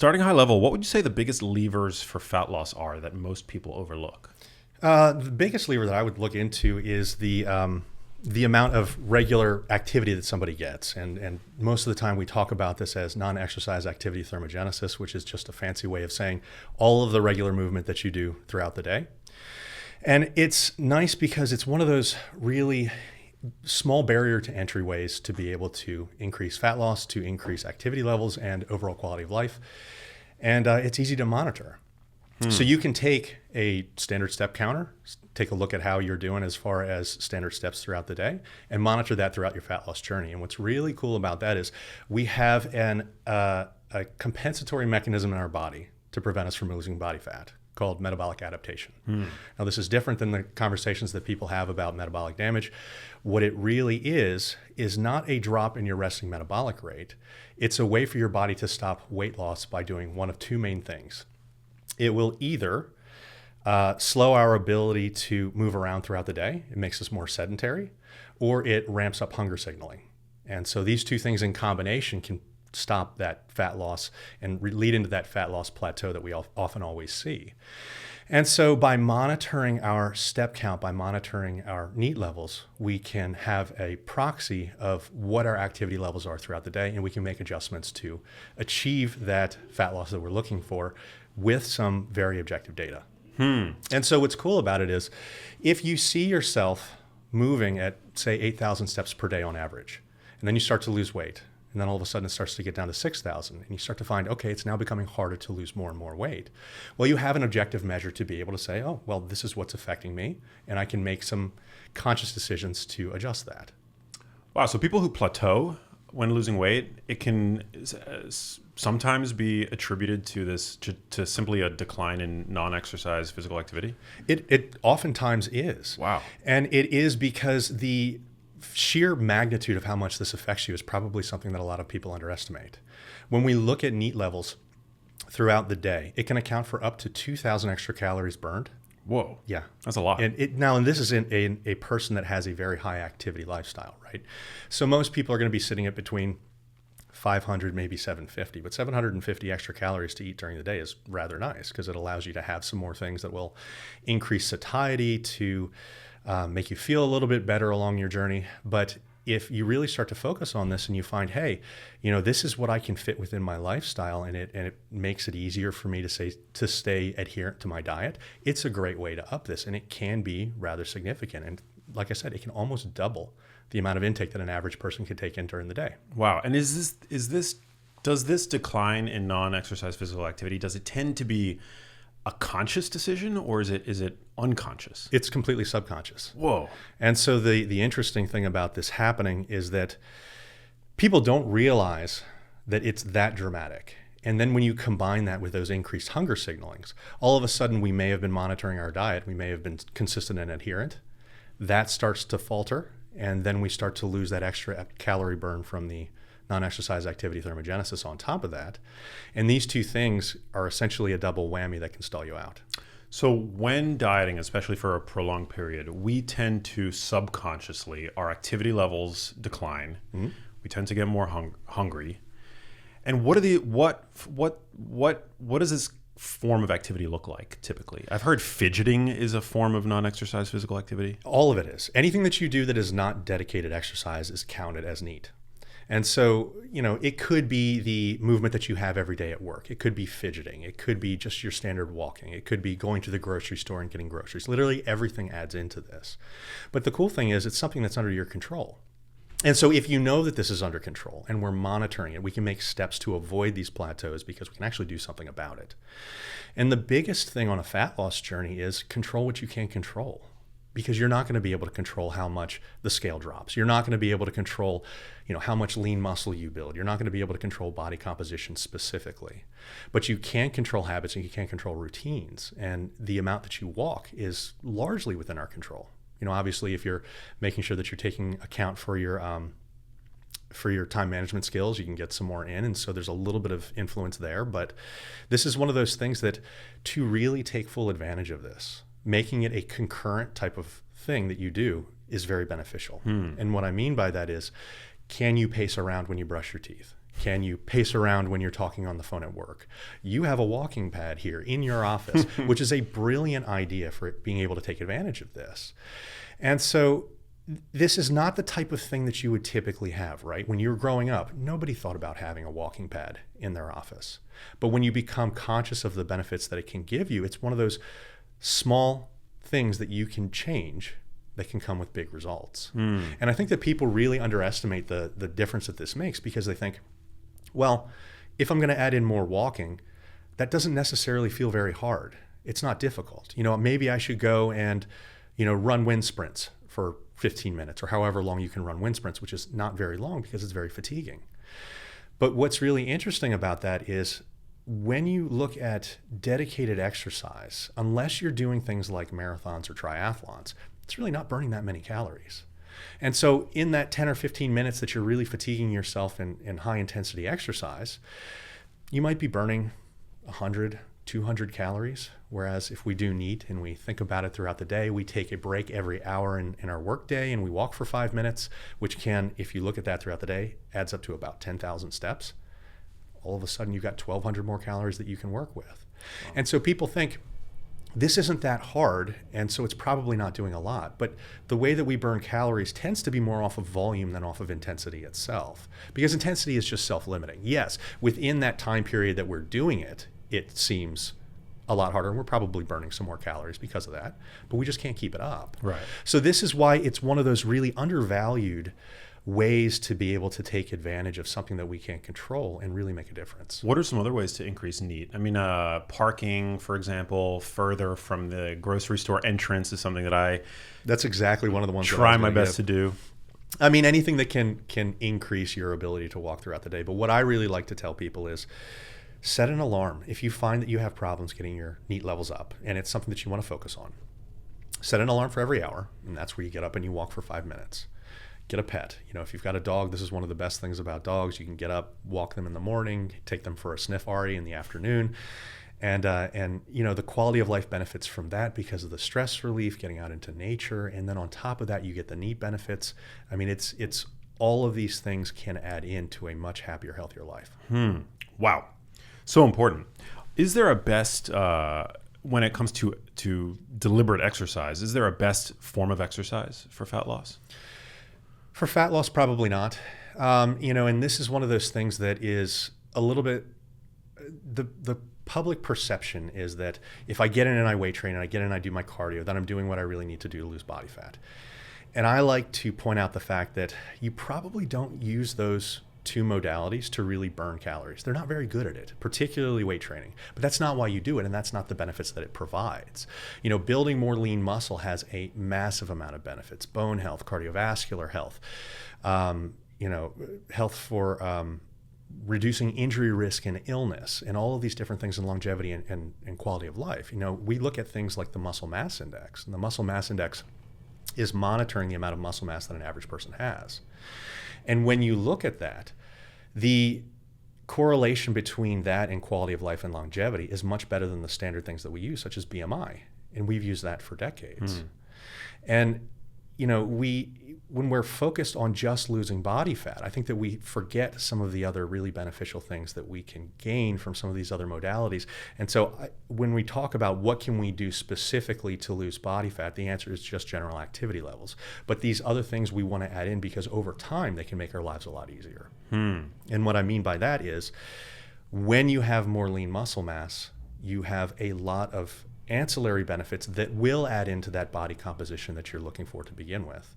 starting high level, what would you say the biggest levers for fat loss are that most people overlook? The biggest lever that I would look into is the amount of regular activity that somebody gets. And most of the time we talk about this as non-exercise activity thermogenesis, which is just a fancy way of saying all of the regular movement that you do throughout the day. And it's nice because it's one of those really small barrier to entry ways to be able to increase fat loss, to increase activity levels and overall quality of life. And it's easy to monitor. So you can take a standard step counter, take a look at how you're doing as far as standard steps throughout the day, and monitor that throughout your fat loss journey. And what's really cool about that is we have a compensatory mechanism in our body to prevent us from losing body fat called metabolic adaptation. Now, this is different than the conversations that people have about metabolic damage. What it really is not a drop in your resting metabolic rate. It's a way for your body to stop weight loss by doing one of two main things. It will either slow our ability to move around throughout the day. It makes us more sedentary, or it ramps up hunger signaling. And so these two things in combination can stop that fat loss and lead into that fat loss plateau that we often always see. And so by monitoring our step count, by monitoring our NEAT levels, we can have a proxy of what our activity levels are throughout the day, and we can make adjustments to achieve that fat loss that we're looking for with some very objective data. And so what's cool about it is if you see yourself moving at, say, 8,000 steps per day on average, and then you start to lose weight, and then all of a sudden it starts to get down to 6,000, and you start to find, okay, it's now becoming harder to lose more and more weight. Well, you have an objective measure to be able to say, oh, well, this is what's affecting me, and I can make some conscious decisions to adjust that. Wow, so people who plateau when losing weight, it can sometimes be attributed to this, to simply a decline in non-exercise physical activity? It oftentimes is. Wow. And it is because the sheer magnitude of how much this affects you is probably something that a lot of people underestimate. When we look at NEAT levels throughout the day, it can account for up to 2,000 extra calories burned. Whoa. Yeah. That's a lot. And this is in a person that has a very high activity lifestyle, right? So most people are going to be sitting at between 500, maybe 750, but 750 extra calories to eat during the day is rather nice because it allows you to have some more things that will increase satiety, to make you feel a little bit better along your journey. But if you really start to focus on this and you find, hey, this is what I can fit within my lifestyle, and it makes it easier for me to stay adherent to my diet, it's a great way to up this, and it can be rather significant. And like I said, it can almost double the amount of intake that an average person could take in during the day. Wow. And does this decline in non-exercise physical activity, does it tend to be a conscious decision, or is it unconscious? It's completely subconscious. Whoa. And so the interesting thing about this happening is that people don't realize that it's that dramatic. And then when you combine that with those increased hunger signalings, all of a sudden we may have been monitoring our diet, we may have been consistent and adherent. That starts to falter, and then we start to lose that extra calorie burn from the non-exercise activity thermogenesis on top of that. And these two things are essentially a double whammy that can stall you out. So when dieting, especially for a prolonged period, we tend to subconsciously, our activity levels decline. Mm-hmm. We tend to get more hungry. And what does this form of activity look like typically? I've heard fidgeting is a form of non-exercise physical activity. All of it is. Anything that you do that is not dedicated exercise is counted as NEAT. And so, it could be the movement that you have every day at work. It could be fidgeting. It could be just your standard walking. It could be going to the grocery store and getting groceries. Literally everything adds into this. But the cool thing is it's something that's under your control. And so if you know that this is under control and we're monitoring it, we can make steps to avoid these plateaus because we can actually do something about it. And the biggest thing on a fat loss journey is control what you can control, because you're not going to be able to control how much the scale drops. You're not going to be able to control, how much lean muscle you build. You're not going to be able to control body composition specifically. But you can control habits and you can control routines. And the amount that you walk is largely within our control. Obviously, if you're making sure that you're taking account for your time management skills, you can get some more in. And so there's a little bit of influence there. But this is one of those things that to really take full advantage of this, making it a concurrent type of thing that you do is very beneficial. And what I mean by that is, can you pace around when you brush your teeth? Can you pace around when you're talking on the phone at work? You have a walking pad here in your office, which is a brilliant idea for being able to take advantage of this. And so this is not the type of thing that you would typically have, right? When you were growing up, nobody thought about having a walking pad in their office. But when you become conscious of the benefits that it can give you, it's one of those small things that you can change that can come with big results. And I think that people really underestimate the difference that this makes, because they think, well, if I'm going to add in more walking, that doesn't necessarily feel very hard. It's not difficult. Maybe I should go and, run wind sprints for 15 minutes or however long you can run wind sprints, which is not very long because it's very fatiguing. But what's really interesting about that is when you look at dedicated exercise, unless you're doing things like marathons or triathlons, it's really not burning that many calories. And so in that 10 or 15 minutes that you're really fatiguing yourself in high intensity exercise, you might be burning 100, 200 calories. Whereas if we do NEAT and we think about it throughout the day, we take a break every hour in our work day and we walk for 5 minutes, which can, if you look at that throughout the day, adds up to about 10,000 steps. All of a sudden you've got 1,200 more calories that you can work with. Wow. And so people think, this isn't that hard, and so it's probably not doing a lot. But the way that we burn calories tends to be more off of volume than off of intensity itself, because intensity is just self-limiting. Yes, within that time period that we're doing it, it seems a lot harder, and we're probably burning some more calories because of that, but we just can't keep it up. Right. So this is why it's one of those really undervalued ways to be able to take advantage of something that we can't control and really make a difference. What are some other ways to increase NEAT? I mean, parking, for example, further from the grocery store entrance is something that that's exactly one of the ones try my best to do. I mean, anything that can increase your ability to walk throughout the day. But what I really like to tell people is set an alarm. If you find that you have problems getting your NEAT levels up and it's something that you want to focus on, set an alarm for every hour, and that's where you get up and you walk for 5 minutes. Get a pet. If you've got a dog, this is one of the best things about dogs. You can get up, walk them in the morning, take them for a sniff Ari in the afternoon. And the quality of life benefits from that because of the stress relief, getting out into nature. And then on top of that, you get the NEAT benefits. I mean, it's all of these things can add into a much happier, healthier life. Wow. So important. Is there a best, when it comes to deliberate exercise, is there a best form of exercise for fat loss? For fat loss, probably not. And this is one of those things that is a little bit, the public perception is that if I get in and I weight train and I get in and I do my cardio, then I'm doing what I really need to do to lose body fat. And I like to point out the fact that you probably don't use those two modalities to really burn calories. They're not very good at it, particularly weight training. But that's not why you do it, and that's not the benefits that it provides. Building more lean muscle has a massive amount of benefits: bone health, cardiovascular health, health for reducing injury risk and illness, and all of these different things in longevity and quality of life. We look at things like the muscle mass index, and the muscle mass index is monitoring the amount of muscle mass that an average person has. And when you look at that, the correlation between that and quality of life and longevity is much better than the standard things that we use, such as BMI. And we've used that for decades. And, when we're focused on just losing body fat, I think that we forget some of the other really beneficial things that we can gain from some of these other modalities. And so when we talk about what can we do specifically to lose body fat, the answer is just general activity levels. But these other things we want to add in because over time they can make our lives a lot easier. And what I mean by that is when you have more lean muscle mass, you have a lot of ancillary benefits that will add into that body composition that you're looking for to begin with.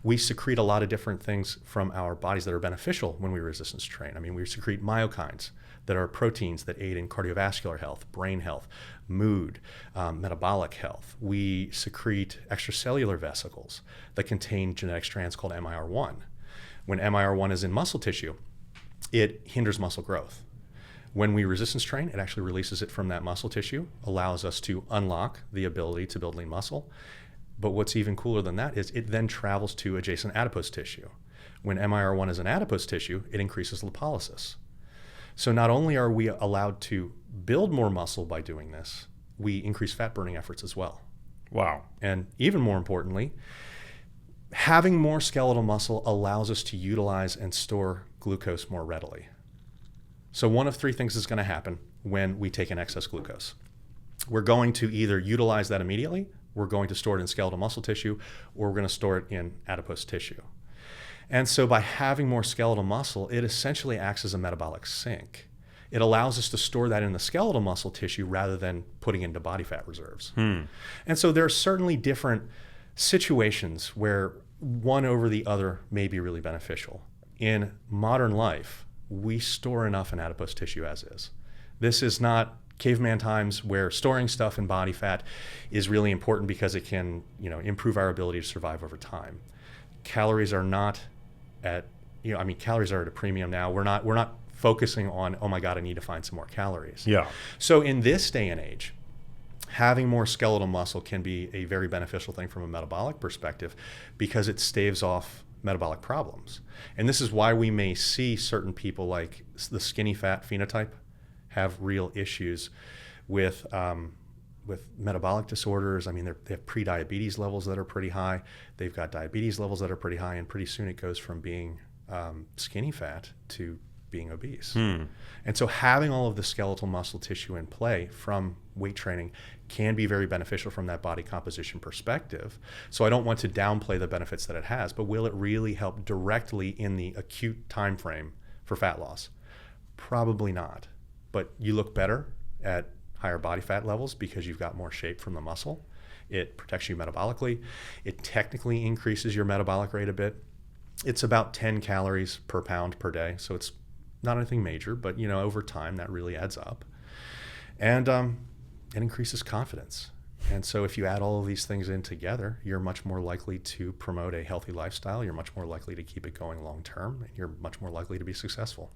We secrete a lot of different things from our bodies that are beneficial when we resistance train. I mean, we secrete myokines that are proteins that aid in cardiovascular health, brain health, mood, metabolic health. We secrete extracellular vesicles that contain genetic strands called MIR1. When MIR1 is in muscle tissue, it hinders muscle growth. When we resistance train, it actually releases it from that muscle tissue, allows us to unlock the ability to build lean muscle. But what's even cooler than that is it then travels to adjacent adipose tissue. When MIR1 is in adipose tissue, it increases lipolysis. So not only are we allowed to build more muscle by doing this, we increase fat burning efforts as well. Wow. And even more importantly, having more skeletal muscle allows us to utilize and store glucose more readily. So one of three things is going to happen when we take in excess glucose. We're going to either utilize that immediately, we're going to store it in skeletal muscle tissue, or we're going to store it in adipose tissue. And so by having more skeletal muscle, it essentially acts as a metabolic sink. It allows us to store that in the skeletal muscle tissue rather than putting into body fat reserves. And so there are certainly different situations where one over the other may be really beneficial. In modern life, we store enough in adipose tissue as is. This is not caveman times where storing stuff in body fat is really important because it can, improve our ability to survive over time. Calories are not at, calories are at a premium now. We're not focusing on, oh my God, I need to find some more calories. Yeah. So in this day and age, having more skeletal muscle can be a very beneficial thing from a metabolic perspective because it staves off metabolic problems. And this is why we may see certain people like the skinny fat phenotype have real issues with metabolic disorders. I mean, they have pre-diabetes levels that are pretty high. They've got diabetes levels that are pretty high, and pretty soon it goes from being skinny fat to being obese. And so having all of the skeletal muscle tissue in play from weight training can be very beneficial from that body composition perspective. So I don't want to downplay the benefits that it has, but will it really help directly in the acute time frame for fat loss? Probably not. But you look better at higher body fat levels because you've got more shape from the muscle. It protects you metabolically. It technically increases your metabolic rate a bit. It's about 10 calories per pound per day. So it's not anything major, but over time that really adds up. And it increases confidence. And so if you add all of these things in together, you're much more likely to promote a healthy lifestyle. You're much more likely to keep it going long term. And you're much more likely to be successful.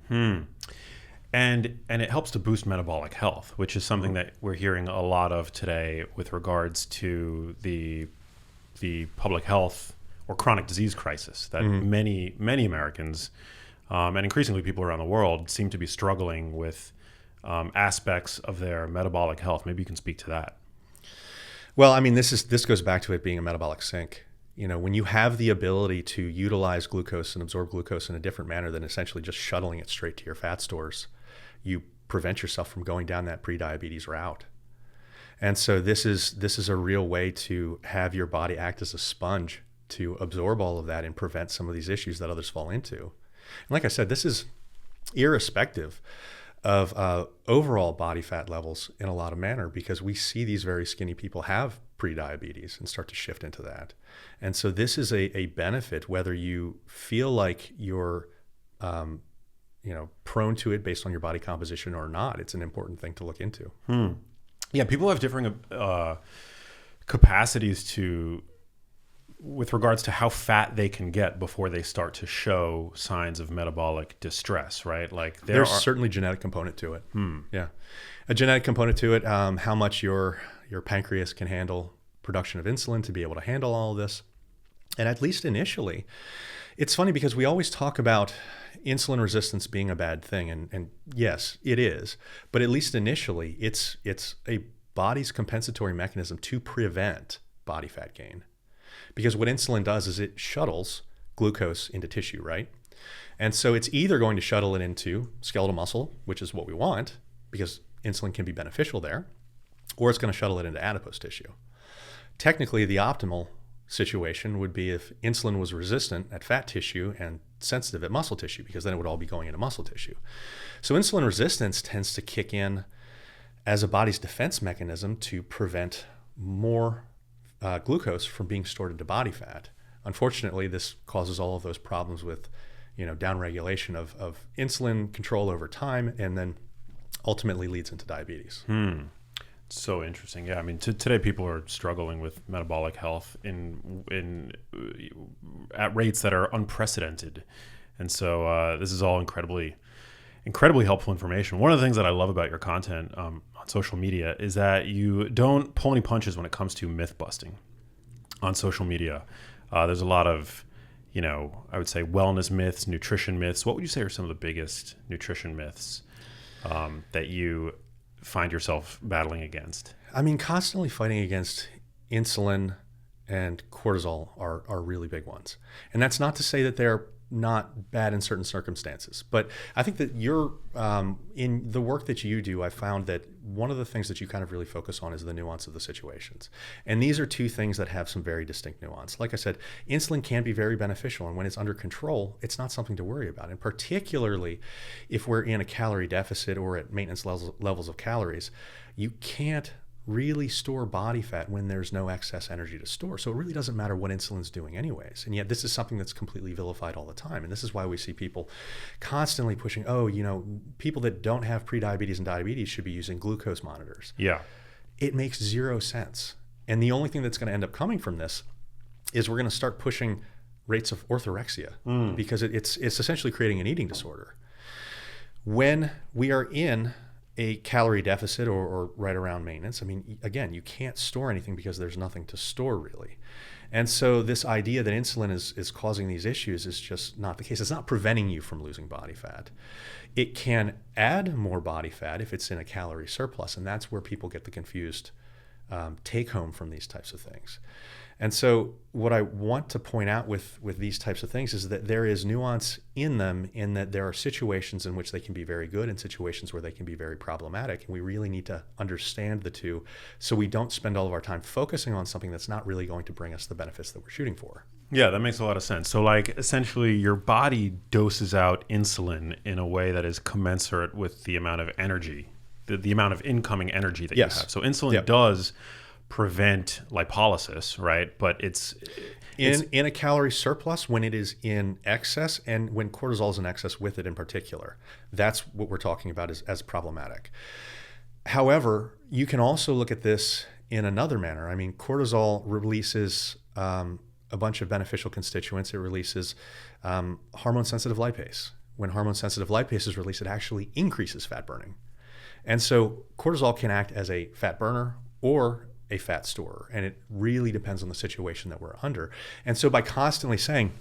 And it helps to boost metabolic health, which is something that we're hearing a lot of today with regards to the public health or chronic disease crisis that many Americans and increasingly people around the world seem to be struggling with aspects of their metabolic health. Maybe you can speak to that. Well, I mean, this goes back to it being a metabolic sink. When you have the ability to utilize glucose and absorb glucose in a different manner than essentially just shuttling it straight to your fat stores, you prevent yourself from going down that pre-diabetes route. And so this is a real way to have your body act as a sponge to absorb all of that and prevent some of these issues that others fall into. And like I said, this is irrespective of overall body fat levels in a lot of manner, because we see these very skinny people have pre-diabetes and start to shift into that. And so this is a benefit, whether you feel like you're prone to it based on your body composition or not. It's an important thing to look into. Yeah, people have differing capacities with regards to how fat they can get before they start to show signs of metabolic distress, right? Like there's certainly a genetic component to it. Yeah, a genetic component to it. How much your pancreas can handle production of insulin to be able to handle all of this. And at least initially, it's funny because we always talk about insulin resistance being a bad thing, and yes, it is. But at least initially, it's a body's compensatory mechanism to prevent body fat gain. Because what insulin does is it shuttles glucose into tissue, right? And so it's either going to shuttle it into skeletal muscle, which is what we want, because insulin can be beneficial there, or it's going to shuttle it into adipose tissue. Technically, the optimal situation would be if insulin was resistant at fat tissue and sensitive at muscle tissue, because then it would all be going into muscle tissue. So insulin resistance tends to kick in as a body's defense mechanism to prevent more glucose from being stored into body fat. Unfortunately, this causes all of those problems with, downregulation of insulin control over time, and then ultimately leads into diabetes. So interesting. Yeah, I mean, today people are struggling with metabolic health at rates that are unprecedented, and so this is all incredibly helpful information. One of the things that I love about your content on social media is that you don't pull any punches when it comes to myth busting on social media. There's a lot of, I would say wellness myths, nutrition myths. What would you say are some of the biggest nutrition myths that you find yourself battling against? I mean, constantly fighting against insulin and cortisol are really big ones. And that's not to say that they're not bad in certain circumstances. But I think that you're in the work that you do, I found that one of the things that you kind of really focus on is the nuance of the situations. And these are two things that have some very distinct nuance. Like I said, insulin can be very beneficial, and when it's under control, it's not something to worry about. And particularly if we're in a calorie deficit or at maintenance levels of calories, you can't really store body fat when there's no excess energy to store. So it really doesn't matter what insulin's doing anyways. And yet this is something that's completely vilified all the time. And this is why we see people constantly pushing, people that don't have prediabetes and diabetes should be using glucose monitors. Yeah. It makes zero sense. And the only thing that's going to end up coming from this is we're going to start pushing rates of orthorexia because it's essentially creating an eating disorder. When we are in a calorie deficit or right around maintenance, I mean, again, you can't store anything because there's nothing to store really. And so this idea that insulin is causing these issues is just not the case. It's not preventing you from losing body fat. It can add more body fat if it's in a calorie surplus, and that's where people get the confused take home from these types of things. And so what I want to point out with these types of things is that there is nuance in them, in that there are situations in which they can be very good and situations where they can be very problematic. And we really need to understand the two so we don't spend all of our time focusing on something that's not really going to bring us the benefits that we're shooting for. Yeah, that makes a lot of sense. So like essentially your body doses out insulin in a way that is commensurate with the amount of energy, the amount of incoming energy that you have. So insulin does prevent lipolysis, right? But it's in a calorie surplus when it is in excess, and when cortisol is in excess with it in particular. That's what we're talking about as problematic. However, you can also look at this in another manner. I mean, cortisol releases a bunch of beneficial constituents. It releases hormone-sensitive lipase. When hormone-sensitive lipase is released, it actually increases fat burning. And so cortisol can act as a fat burner or a fat storer, and it really depends on the situation that we're under. And so by constantly saying,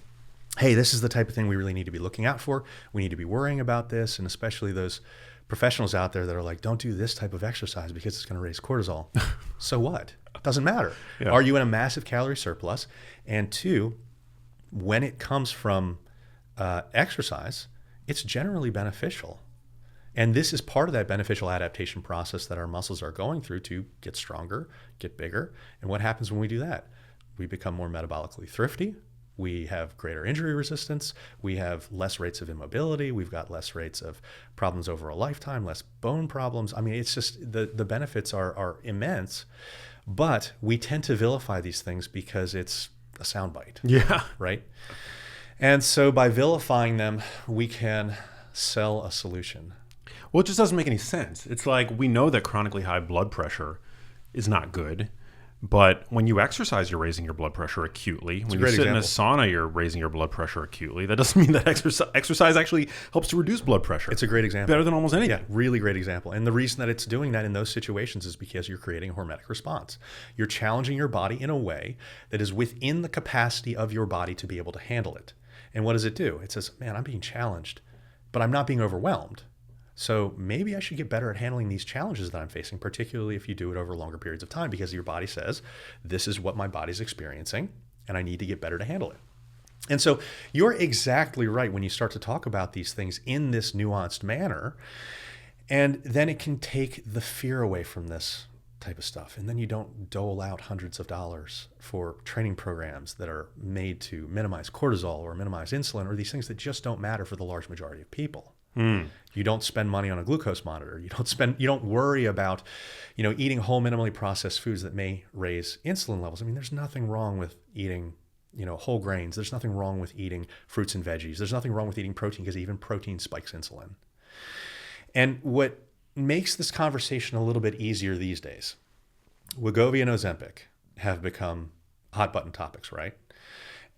hey, this is the type of thing we really need to be looking out for, we need to be worrying about this, and especially those professionals out there that are like, don't do this type of exercise because it's going to raise cortisol. So what? It doesn't matter. Yeah. Are you in a massive calorie surplus? And two, when it comes from exercise, it's generally beneficial. And this is part of that beneficial adaptation process that our muscles are going through to get stronger, get bigger. And what happens when we do that? We become more metabolically thrifty. We have greater injury resistance. We have less rates of immobility. We've got less rates of problems over a lifetime, less bone problems. I mean, it's just the benefits are immense, but we tend to vilify these things because it's a soundbite. Yeah. Right? And so by vilifying them, we can sell a solution. Well, it just doesn't make any sense. It's like we know that chronically high blood pressure is not good, but when you exercise, you're raising your blood pressure acutely. When you sit in a sauna, you're raising your blood pressure acutely. That doesn't mean that exercise actually helps to reduce blood pressure. It's a great example. Better than almost anything. Yeah, really great example. And the reason that it's doing that in those situations is because you're creating a hormetic response. You're challenging your body in a way that is within the capacity of your body to be able to handle it. And what does it do? It says, man, I'm being challenged, but I'm not being overwhelmed. So maybe I should get better at handling these challenges that I'm facing, particularly if you do it over longer periods of time, because your body says, this is what my body's experiencing, and I need to get better to handle it. And so you're exactly right when you start to talk about these things in this nuanced manner, and then it can take the fear away from this type of stuff. And then you don't dole out hundreds of dollars for training programs that are made to minimize cortisol or minimize insulin, or these things that just don't matter for the large majority of people. You don't spend money on a glucose monitor. You don't worry about, eating whole minimally processed foods that may raise insulin levels. I mean, there's nothing wrong with eating, whole grains. There's nothing wrong with eating fruits and veggies. There's nothing wrong with eating protein, because even protein spikes insulin. And what makes this conversation a little bit easier these days, Lugavere and Ozempic have become hot button topics, right?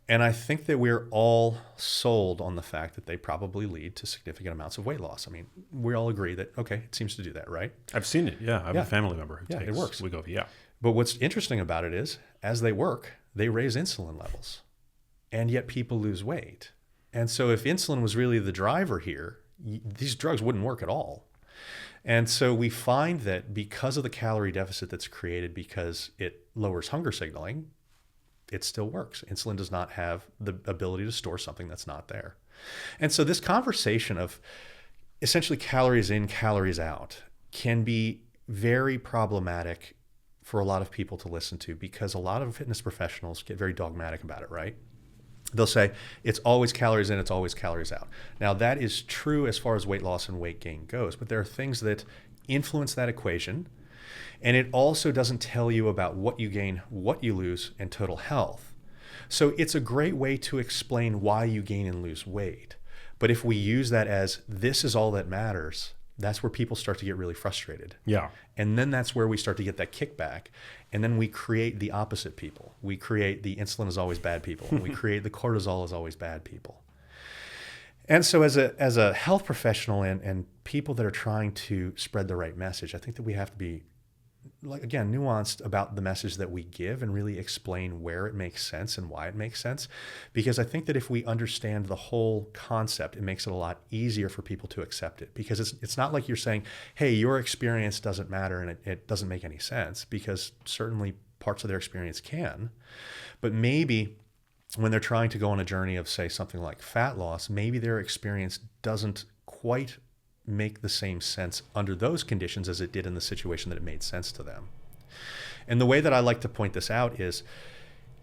And I think that we're all sold on the fact that they probably lead to significant amounts of weight loss. I mean, we all agree that, okay, it seems to do that, right? I've seen it. Yeah. I have a family member who takes it works. Lugavere. Yeah. But what's interesting about it is, as they work, they raise insulin levels, and yet people lose weight. And so if insulin was really the driver here, these drugs wouldn't work at all. And so we find that because of the calorie deficit that's created because it lowers hunger signaling, it still works. Insulin does not have the ability to store something that's not there. And so this conversation of essentially calories in, calories out can be very problematic for a lot of people to listen to, because a lot of fitness professionals get very dogmatic about it, right? They'll say it's always calories in, it's always calories out. Now that is true as far as weight loss and weight gain goes, but there are things that influence that equation. And it also doesn't tell you about what you gain, what you lose, and total health. So it's a great way to explain why you gain and lose weight. But if we use that as this is all that matters, that's where people start to get really frustrated. Yeah. And then that's where we start to get that kickback. And then we create the opposite people. We create the insulin is always bad people. And we create the cortisol is always bad people. And so as a health professional and people that are trying to spread the right message, I think that we have to be, like, again, nuanced about the message that we give and really explain where it makes sense and why it makes sense. Because I think that if we understand the whole concept, it makes it a lot easier for people to accept it. Because it's not like you're saying, hey, your experience doesn't matter and it doesn't make any sense, because certainly parts of their experience can. But maybe when they're trying to go on a journey of, say, something like fat loss, maybe their experience doesn't quite make the same sense under those conditions as it did in the situation that it made sense to them. And the way that I like to point this out is,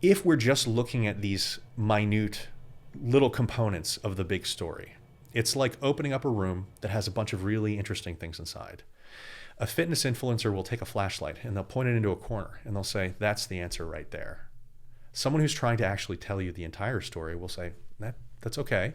if we're just looking at these minute little components of the big story, it's like opening up a room that has a bunch of really interesting things inside. A fitness influencer will take a flashlight and they'll point it into a corner and they'll say, that's the answer right there. Someone who's trying to actually tell you the entire story will say, that's okay.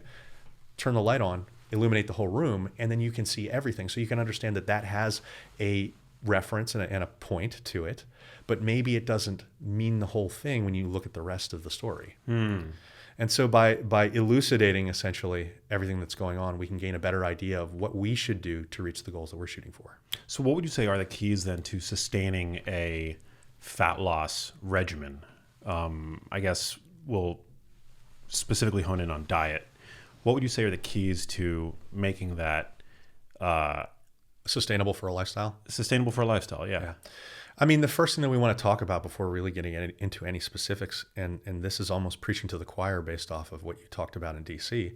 Turn the light on, illuminate the whole room, and then you can see everything. So you can understand that that has a reference and a point to it, but maybe it doesn't mean the whole thing when you look at the rest of the story. And so by elucidating essentially everything that's going on, we can gain a better idea of what we should do to reach the goals that we're shooting for. So what would you say are the keys then to sustaining a fat loss regimen? I guess we'll specifically hone in on diet. What would you say are the keys to making that sustainable for a lifestyle? Sustainable for a lifestyle, yeah. I mean, the first thing that we want to talk about before really getting into any specifics, and this is almost preaching to the choir based off of what you talked about in DC,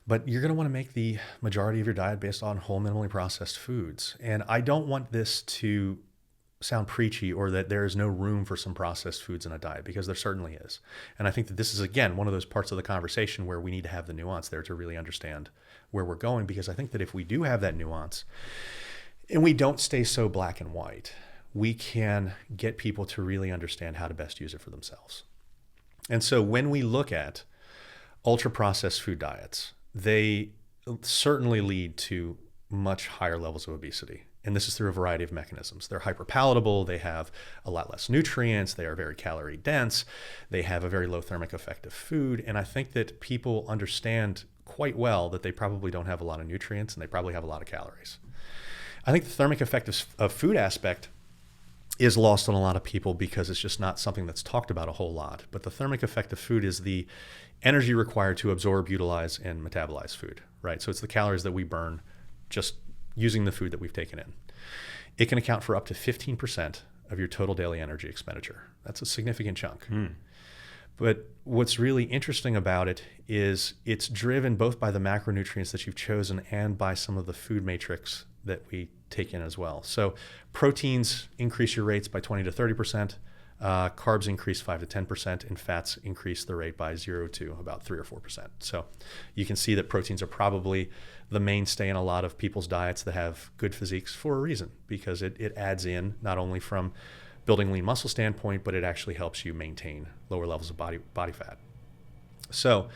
but you're going to want to make the majority of your diet based on whole, minimally processed foods. And I don't want this to sound preachy or that there is no room for some processed foods in a diet, because there certainly is. And I think that this is, again, one of those parts of the conversation where we need to have the nuance there to really understand where we're going, because I think that if we do have that nuance and we don't stay so black and white, we can get people to really understand how to best use it for themselves. And so when we look at ultra-processed food diets, they certainly lead to much higher levels of obesity. And this is through a variety of mechanisms. They're hyperpalatable, they have a lot less nutrients, they are very calorie dense, they have a very low thermic effect of food. And I think that people understand quite well that they probably don't have a lot of nutrients and they probably have a lot of calories. I think the thermic effect of food aspect is lost on a lot of people because it's just not something that's talked about a whole lot. But the thermic effect of food is the energy required to absorb, utilize, and metabolize food, right? So it's the calories that we burn just using the food that we've taken in. It can account for up to 15% of your total daily energy expenditure. That's a significant chunk. But what's really interesting about it is it's driven both by the macronutrients that you've chosen and by some of the food matrix that we take in as well. So proteins increase your rates by 20 to 30%, carbs increase 5 to 10%, and fats increase the rate by 0 to about 3 or 4%. So you can see that proteins are probably the mainstay in a lot of people's diets that have good physiques for a reason, because it adds in not only from building lean muscle standpoint, but it actually helps you maintain lower levels of body fat. So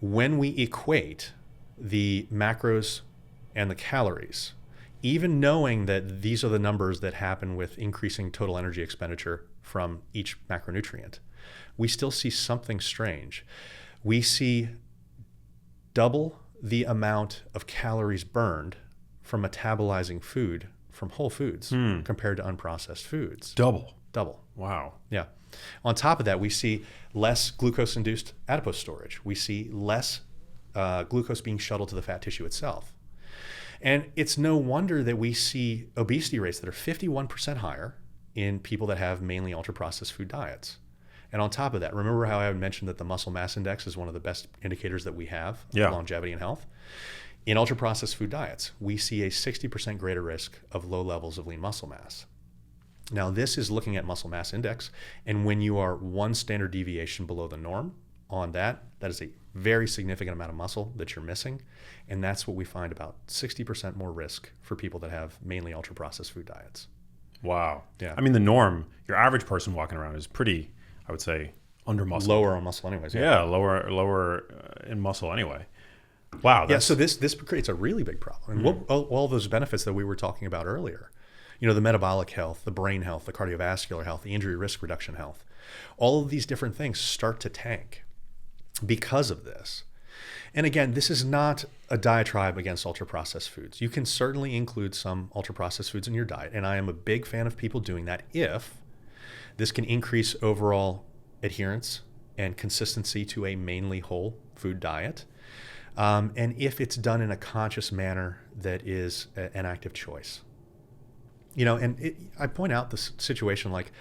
when we equate the macros and the calories, even knowing that these are the numbers that happen with increasing total energy expenditure from each macronutrient, we still see something strange. We see double the amount of calories burned from metabolizing food from whole foods compared to unprocessed foods. Double. Wow. Yeah. On top of that, we see less glucose-induced adipose storage. We see less glucose being shuttled to the fat tissue itself. And it's no wonder that we see obesity rates that are 51% higher in people that have mainly ultra-processed food diets. And on top of that, remember how I mentioned that the muscle mass index is one of the best indicators that we have of longevity and health? In ultra-processed food diets, we see a 60% greater risk of low levels of lean muscle mass. Now, this is looking at muscle mass index, and when you are one standard deviation below the norm on that, that is a very significant amount of muscle that you're missing, and that's what we find about 60% more risk for people that have mainly ultra-processed food diets. Wow. Yeah. I mean, the norm, your average person walking around is pretty, I would say, under muscle. Lower on muscle anyways. Yeah, lower in muscle anyway. Wow. Yeah, so this creates a really big problem. And all those benefits that we were talking about earlier, the metabolic health, the brain health, the cardiovascular health, the injury risk reduction health, all of these different things start to tank because of this. And again, this is not a diatribe against ultra-processed foods. You can certainly include some ultra-processed foods in your diet, and I am a big fan of people doing that if this can increase overall adherence and consistency to a mainly whole food diet. And if it's done in a conscious manner that is an active choice. I point out this situation like,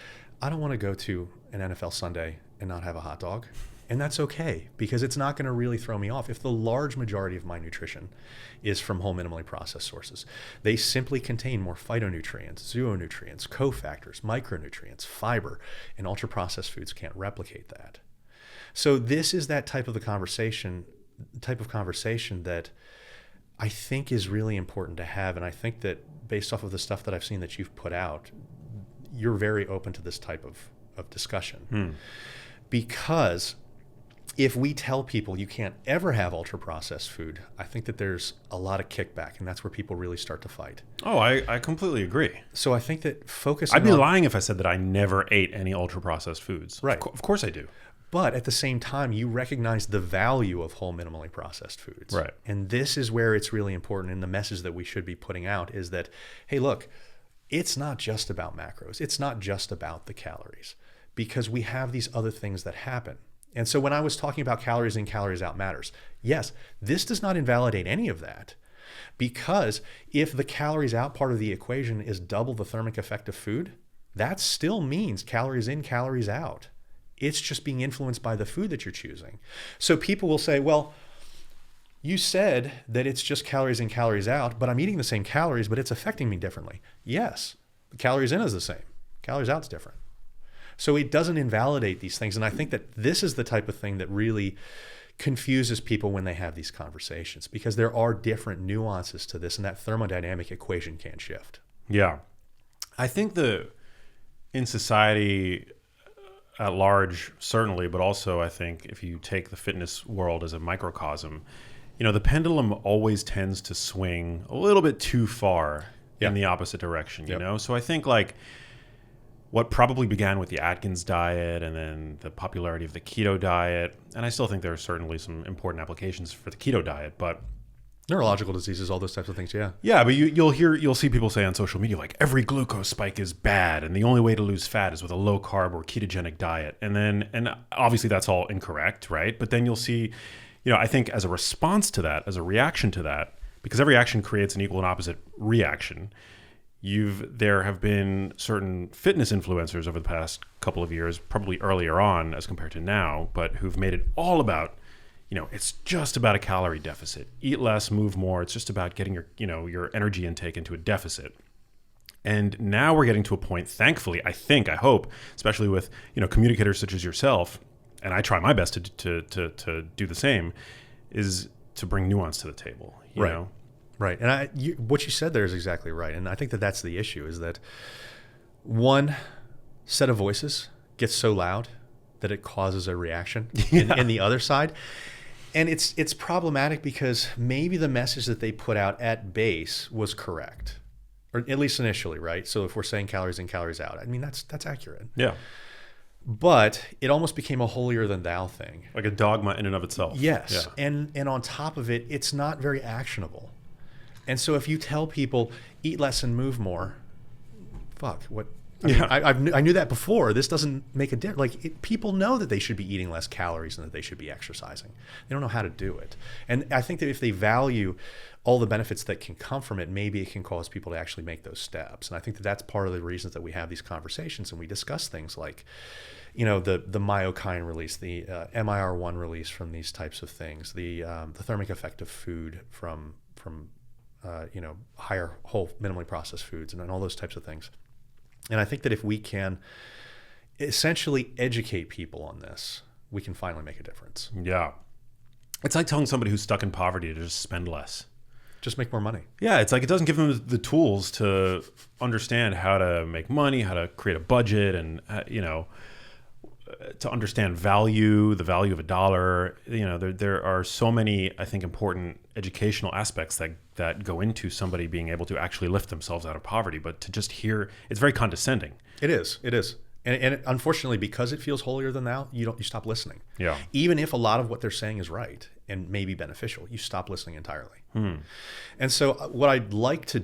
I don't want to go to an NFL Sunday and not have a hot dog. And that's okay, because it's not going to really throw me off if the large majority of my nutrition is from whole minimally processed sources. They simply contain more phytonutrients, zoonutrients, cofactors, micronutrients, fiber, and ultra-processed foods can't replicate that. So this is that type of conversation that I think is really important to have. And I think that based off of the stuff that I've seen that you've put out, you're very open to this type of discussion. Because if we tell people you can't ever have ultra-processed food, I think that there's a lot of kickback, and that's where people really start to fight. Oh, I completely agree. So I think that focusing I'd be lying if I said that I never ate any ultra-processed foods. Right. Of course I do. But at the same time, you recognize the value of whole minimally processed foods. Right. And this is where it's really important, and the message that we should be putting out is that, hey, look, it's not just about macros. It's not just about the calories, because we have these other things that happen. And so when I was talking about calories in, calories out matters, yes, this does not invalidate any of that, because if the calories out part of the equation is double the thermic effect of food, that still means calories in, calories out. It's just being influenced by the food that you're choosing. So people will say, well, you said that it's just calories in, calories out, but I'm eating the same calories, but it's affecting me differently. Yes, the calories in is the same. Calories out is different. So it doesn't invalidate these things. And I think that this is the type of thing that really confuses people when they have these conversations, because there are different nuances to this, and that thermodynamic equation can shift. Yeah. I think in society at large, certainly, but also I think if you take the fitness world as a microcosm, the pendulum always tends to swing a little bit too far in the opposite direction, you know? So I think what probably began with the Atkins diet and then the popularity of the keto diet, and I still think there are certainly some important applications for the keto diet, but neurological diseases, all those types of things, yeah. Yeah, but you'll see people say on social media, like, every glucose spike is bad, and the only way to lose fat is with a low carb or ketogenic diet. And obviously that's all incorrect, right? But then you'll see, I think as a response to that, as a reaction to that, because every action creates an equal and opposite reaction, there have been certain fitness influencers over the past couple of years, probably earlier on as compared to now, but who've made it all about, it's just about a calorie deficit. Eat less, move more. It's just about getting your energy intake into a deficit. And now we're getting to a point, thankfully, I hope, especially with, communicators such as yourself, and I try my best to do the same, is to bring nuance to the table, you know? Right. And what you said there is exactly right. And I think that that's the issue, is that one set of voices gets so loud that it causes a reaction in the other side. And it's problematic, because maybe the message that they put out at base was correct, or at least initially, right? So if we're saying calories in, calories out, I mean, that's accurate. Yeah. But it almost became a holier than thou thing. Like a dogma in and of itself. Yes. Yeah. And on top of it, it's not very actionable. And so if you tell people eat less and move more, what I knew that before. This doesn't make a difference. Like people know that they should be eating less calories and that they should be exercising. They don't know how to do it. And I think that if they value all the benefits that can come from it, maybe it can cause people to actually make those steps. And I think that that's part of the reasons that we have these conversations and we discuss things like, the myokine release, the MIR1 release from these types of things, the thermic effect of food from higher whole minimally processed foods and all those types of things. And I think that if we can essentially educate people on this, we can finally make a difference. Yeah. It's like telling somebody who's stuck in poverty to just spend less. Just make more money. Yeah, it's like it doesn't give them the tools to understand how to make money, how to create a budget, and to understand the value of a dollar. There are so many, I think, important educational aspects that go into somebody being able to actually lift themselves out of poverty. But to just hear, it's very condescending. It is. And unfortunately, because it feels holier than thou, you stop listening. Yeah. Even if a lot of what they're saying is right and may be beneficial, you stop listening entirely. And so what I'd like to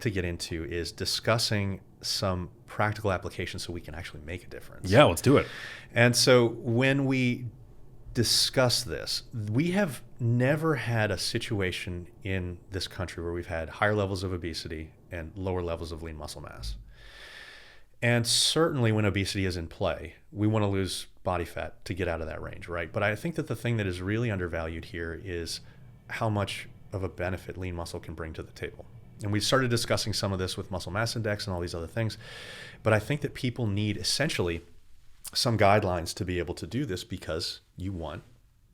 get into is discussing some practical applications so we can actually make a difference. Yeah, let's do it. And so when we discuss this, we have never had a situation in this country where we've had higher levels of obesity and lower levels of lean muscle mass. And certainly when obesity is in play, we want to lose body fat to get out of that range, right? But I think that the thing that is really undervalued here is how much of a benefit lean muscle can bring to the table. And we started discussing some of this with muscle mass index and all these other things. But I think that people need essentially some guidelines to be able to do this because you want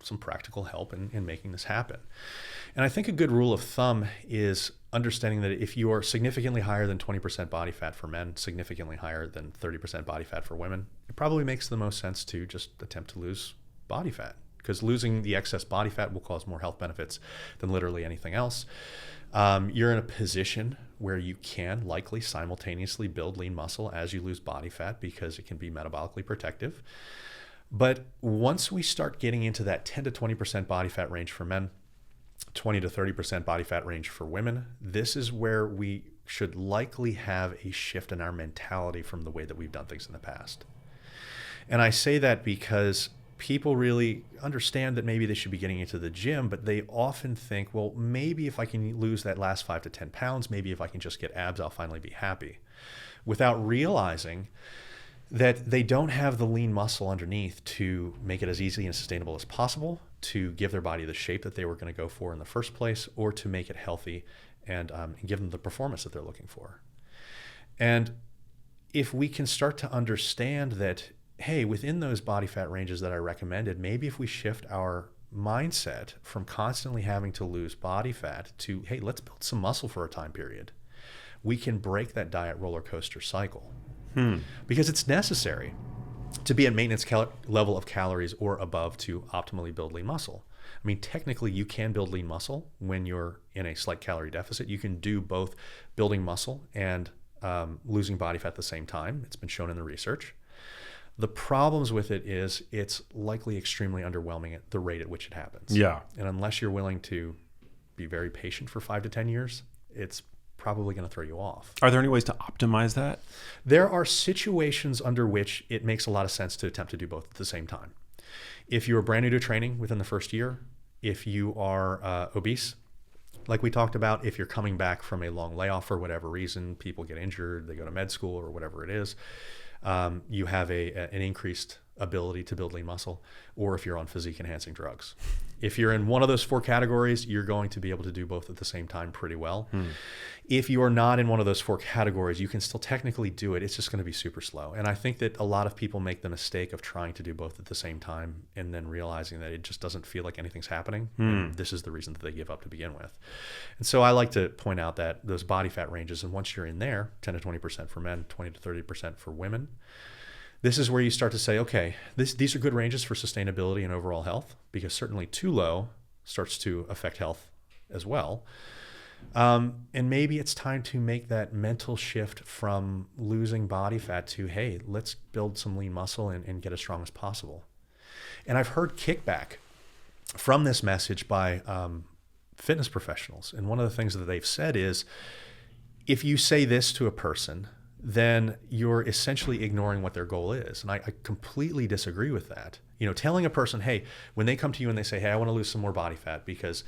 some practical help in making this happen. And I think a good rule of thumb is understanding that if you are significantly higher than 20% body fat for men, significantly higher than 30% body fat for women, it probably makes the most sense to just attempt to lose body fat, because losing the excess body fat will cause more health benefits than literally anything else. You're in a position where you can likely simultaneously build lean muscle as you lose body fat because it can be metabolically protective. But once we start getting into that 10 to 20% body fat range for men, 20 to 30% body fat range for women, this is where we should likely have a shift in our mentality from the way that we've done things in the past. And I say that because people really understand that maybe they should be getting into the gym, but they often think, well, maybe if I can lose that last 5 to 10 pounds, maybe if I can just get abs, I'll finally be happy, without realizing that they don't have the lean muscle underneath to make it as easy and sustainable as possible, to give their body the shape that they were going to go for in the first place, or to make it healthy and give them the performance that they're looking for. And if we can start to understand that, hey, within those body fat ranges that I recommended, maybe if we shift our mindset from constantly having to lose body fat to, hey, let's build some muscle for a time period, we can break that diet roller coaster cycle. Because it's necessary to be at maintenance level of calories or above to optimally build lean muscle. I mean, technically, you can build lean muscle when you're in a slight calorie deficit. You can do both building muscle and losing body fat at the same time. It's been shown in the research. The problems with it is it's likely extremely underwhelming at the rate at which it happens. Yeah. And unless you're willing to be very patient for 5 to 10 years, it's probably going to throw you off. Are there any ways to optimize that? There are situations under which it makes a lot of sense to attempt to do both at the same time. If you're brand new to training within the first year, if you are obese, like we talked about, if you're coming back from a long layoff for whatever reason, people get injured, they go to med school or whatever it is, you have an increased ability to build lean muscle, or if you're on physique enhancing drugs. If you're in one of those 4 categories, you're going to be able to do both at the same time pretty well. If you are not in one of those 4 categories, you can still technically do it. It's just going to be super slow. And I think that a lot of people make the mistake of trying to do both at the same time and then realizing that it just doesn't feel like anything's happening. And this is the reason that they give up to begin with. And so I like to point out that those body fat ranges, and once you're in there, 10 to 20% for men, 20 to 30% for women, this is where you start to say, okay, these are good ranges for sustainability and overall health, because certainly too low starts to affect health as well. And maybe it's time to make that mental shift from losing body fat to, hey, let's build some lean muscle and get as strong as possible. And I've heard kickback from this message by fitness professionals. And one of the things that they've said is, if you say this to a person, then you're essentially ignoring what their goal is. And I completely disagree with that. Telling a person, hey, when they come to you and they say, hey, I want to lose some more body fat because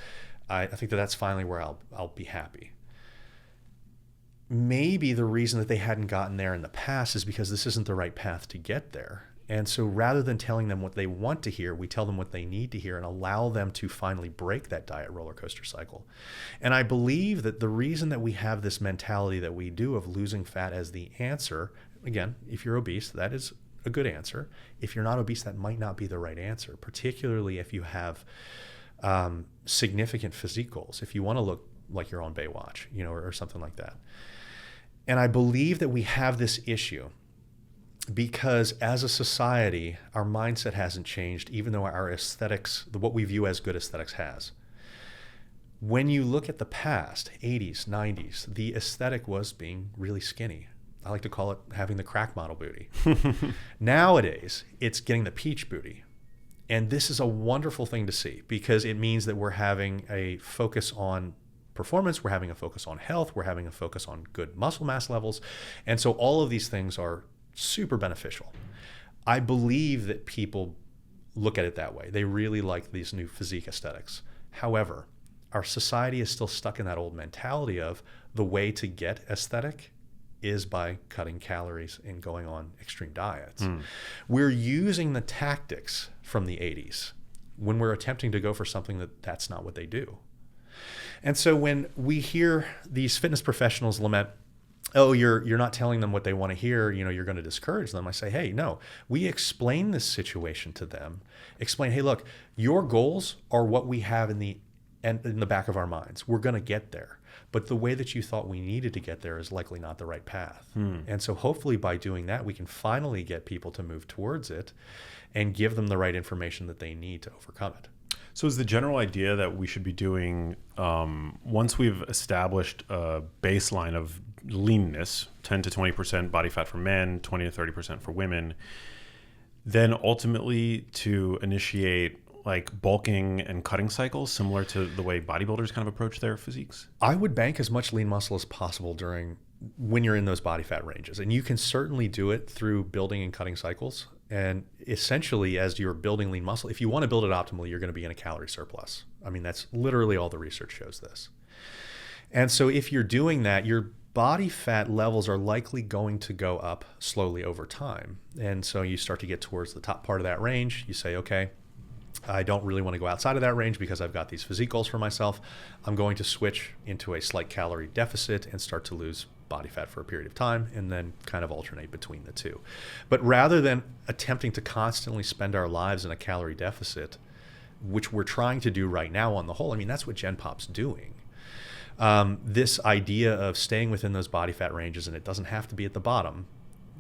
I think that's finally where I'll be happy. Maybe the reason that they hadn't gotten there in the past is because this isn't the right path to get there. And so rather than telling them what they want to hear, we tell them what they need to hear and allow them to finally break that diet roller coaster cycle. And I believe that the reason that we have this mentality that we do of losing fat as the answer, again, if you're obese, that is a good answer. If you're not obese, that might not be the right answer, particularly if you have significant physique goals, if you want to look like you're on Baywatch, or something like that. And I believe that we have this issue because as a society, our mindset hasn't changed, even though our aesthetics, what we view as good aesthetics has. When you look at the past, 80s, 90s, the aesthetic was being really skinny. I like to call it having the crack model booty. Nowadays, it's getting the peach booty. And this is a wonderful thing to see because it means that we're having a focus on performance, we're having a focus on health, we're having a focus on good muscle mass levels. And so all of these things are super beneficial. I believe that people look at it that way. They really like these new physique aesthetics. However, our society is still stuck in that old mentality of the way to get aesthetic is by cutting calories and going on extreme diets. We're using the tactics from the 80s when we're attempting to go for something that's not what they do. And so when we hear these fitness professionals lament, oh, you're not telling them what they want to hear, you're going to discourage them. I say, hey, no, we explain this situation to them. Explain, hey, look, your goals are what we have in the back of our minds. We're going to get there. But the way that you thought we needed to get there is likely not the right path. And so hopefully by doing that, we can finally get people to move towards it and give them the right information that they need to overcome it. So is the general idea that we should be doing, once we've established a baseline of leanness, 10 to 20% body fat for men, 20 to 30% for women, then ultimately to initiate like bulking and cutting cycles similar to the way bodybuilders kind of approach their physiques? I would bank as much lean muscle as possible when you're in those body fat ranges. And you can certainly do it through building and cutting cycles. And essentially, as you're building lean muscle, if you want to build it optimally, you're going to be in a calorie surplus. I mean, that's literally all the research shows this. And so if you're doing that, your body fat levels are likely going to go up slowly over time. And so you start to get towards the top part of that range. You say, okay, I don't really want to go outside of that range because I've got these physique goals for myself. I'm going to switch into a slight calorie deficit and start to lose body fat for a period of time and then kind of alternate between the two. But rather than attempting to constantly spend our lives in a calorie deficit, which we're trying to do right now on the whole, I mean, that's what Gen Pop's doing. This idea of staying within those body fat ranges, and it doesn't have to be at the bottom,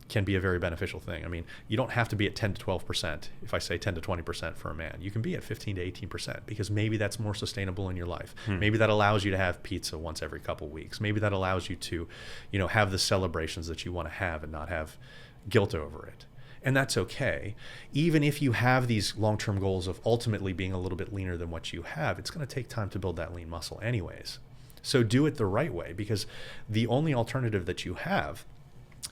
can be a very beneficial thing. I mean, you don't have to be at 10 to 12%. If I say 10 to 20% for a man, you can be at 15 to 18% because maybe that's more sustainable in your life. Maybe that allows you to have pizza once every couple of weeks. Maybe that allows you to, have the celebrations that you want to have and not have guilt over it. And that's okay. Even if you have these long-term goals of ultimately being a little bit leaner than what you have, it's going to take time to build that lean muscle anyways. So do it the right way, because the only alternative that you have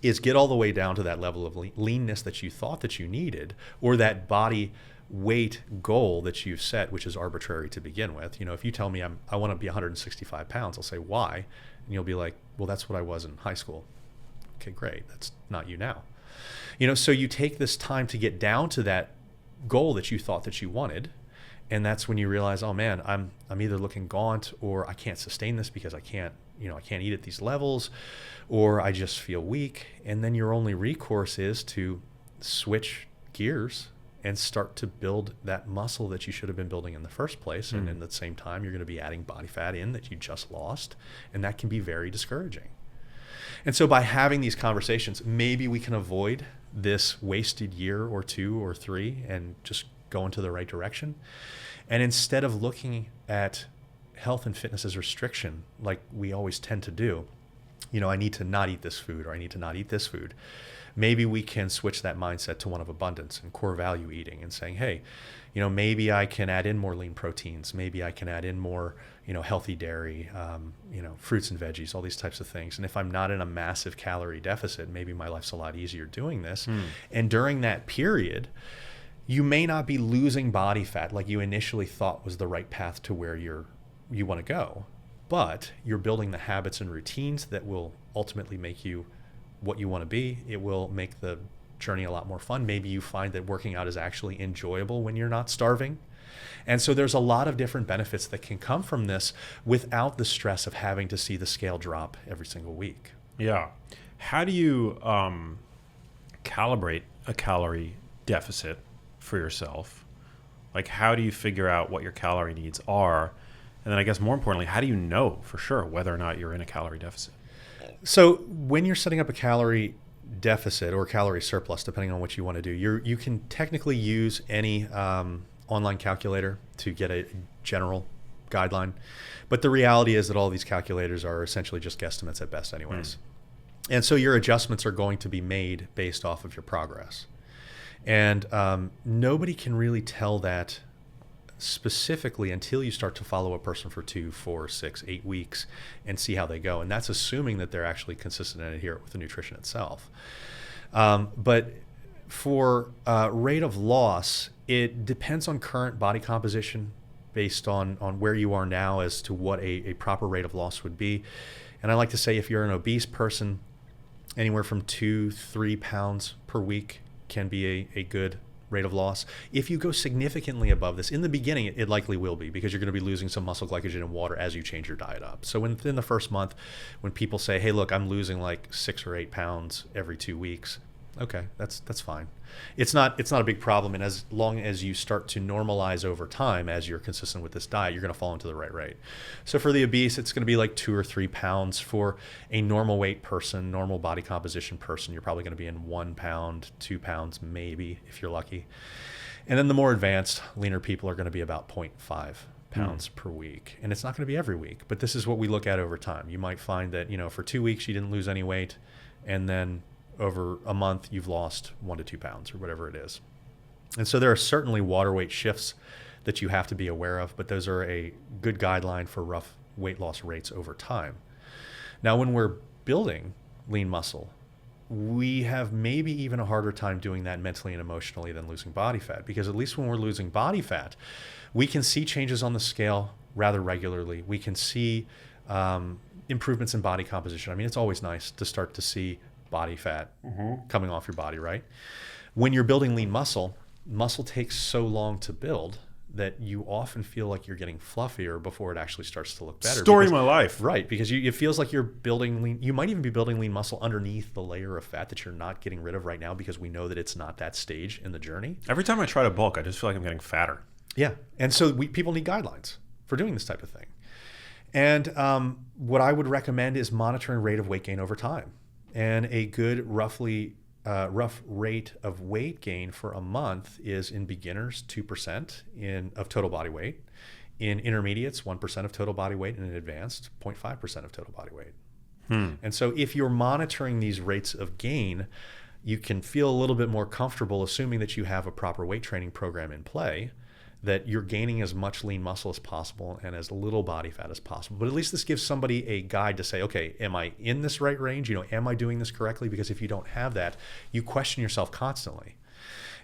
is get all the way down to that level of leanness that you thought that you needed, or that body weight goal that you've set, which is arbitrary to begin with. If you tell me I want to be 165 pounds, I'll say, why? And you'll be like, well, that's what I was in high school. Okay, great. That's not you now. So you take this time to get down to that goal that you thought that you wanted. And that's when you realize, oh man, I'm either looking gaunt, or I can't sustain this because I can't eat at these levels, or I just feel weak. And then your only recourse is to switch gears and start to build that muscle that you should have been building in the first place. And at the same time, you're going to be adding body fat in that you just lost. And that can be very discouraging. And so by having these conversations, maybe we can avoid this wasted year or 2 or 3 and just go into the right direction. And instead of looking at health and fitness as restriction, like we always tend to do, I need to not eat this food, or I need to not eat this food. Maybe we can switch that mindset to one of abundance and core value eating, and saying, hey, maybe I can add in more lean proteins. Maybe I can add in more, healthy dairy, fruits and veggies, all these types of things. And if I'm not in a massive calorie deficit, maybe my life's a lot easier doing this. And during that period, you may not be losing body fat like you initially thought was the right path to where you want to go, but you're building the habits and routines that will ultimately make you what you want to be. It will make the journey a lot more fun. Maybe you find that working out is actually enjoyable when you're not starving. And so there's a lot of different benefits that can come from this without the stress of having to see the scale drop every single week. Yeah. How do you calibrate a calorie deficit for yourself? Like, how do you figure out what your calorie needs are? And then I guess more importantly, how do you know for sure whether or not you're in a calorie deficit? So when you're setting up a calorie deficit or calorie surplus, depending on what you want to do, you can technically use any online calculator to get a general guideline. But the reality is that all these calculators are essentially just guesstimates at best anyways. And so your adjustments are going to be made based off of your progress. And nobody can really tell that specifically until you start to follow a person for 2, 4, 6, 8 weeks and see how they go. And that's assuming that they're actually consistent and adherent with the nutrition itself. But for rate of loss, it depends on current body composition based on where you are now as to what a proper rate of loss would be. And I like to say if you're an obese person, anywhere from 2-3 pounds per week can be a good rate of loss. If you go significantly above this, in the beginning, it likely will be, because you're going to be losing some muscle glycogen and water as you change your diet up. So within the first month, when people say, hey, look, I'm losing like 6 or 8 pounds every 2 weeks, okay, that's fine. It's not a big problem. And as long as you start to normalize over time, as you're consistent with this diet, you're going to fall into the right rate. So for the obese, it's going to be like 2 or 3 pounds. For a normal weight person, normal body composition person, you're probably going to be in 1 pound, 2 pounds, maybe, if you're lucky. And then the more advanced, leaner people are going to be about 0.5 pounds per week. And it's not going to be every week, but this is what we look at over time. You might find that, for 2 weeks, you didn't lose any weight, and then over a month, you've lost 1 to 2 pounds or whatever it is. And so there are certainly water weight shifts that you have to be aware of, but those are a good guideline for rough weight loss rates over time. Now, when we're building lean muscle, we have maybe even a harder time doing that mentally and emotionally than losing body fat, because at least when we're losing body fat, we can see changes on the scale rather regularly. We can see improvements in body composition. I mean, it's always nice to start to see body fat coming off your body, right? When you're building lean muscle takes so long to build that you often feel like you're getting fluffier before it actually starts to look better. Story of my life. Right, because it feels like you're building lean. You might even be building lean muscle underneath the layer of fat that you're not getting rid of right now, because we know that it's not that stage in the journey. Every time I try to bulk, I just feel like I'm getting fatter. Yeah, and so people need guidelines for doing this type of thing. And what I would recommend is monitoring rate of weight gain over time. And a good rough rate of weight gain for a month is, in beginners, 2% of total body weight. In intermediates, 1% of total body weight. And in advanced, 0.5% of total body weight. And so if you're monitoring these rates of gain, you can feel a little bit more comfortable, assuming that you have a proper weight training program in play, that you're gaining as much lean muscle as possible and as little body fat as possible. But at least this gives somebody a guide to say, okay, am I in this right range? Am I doing this correctly? Because if you don't have that, you question yourself constantly.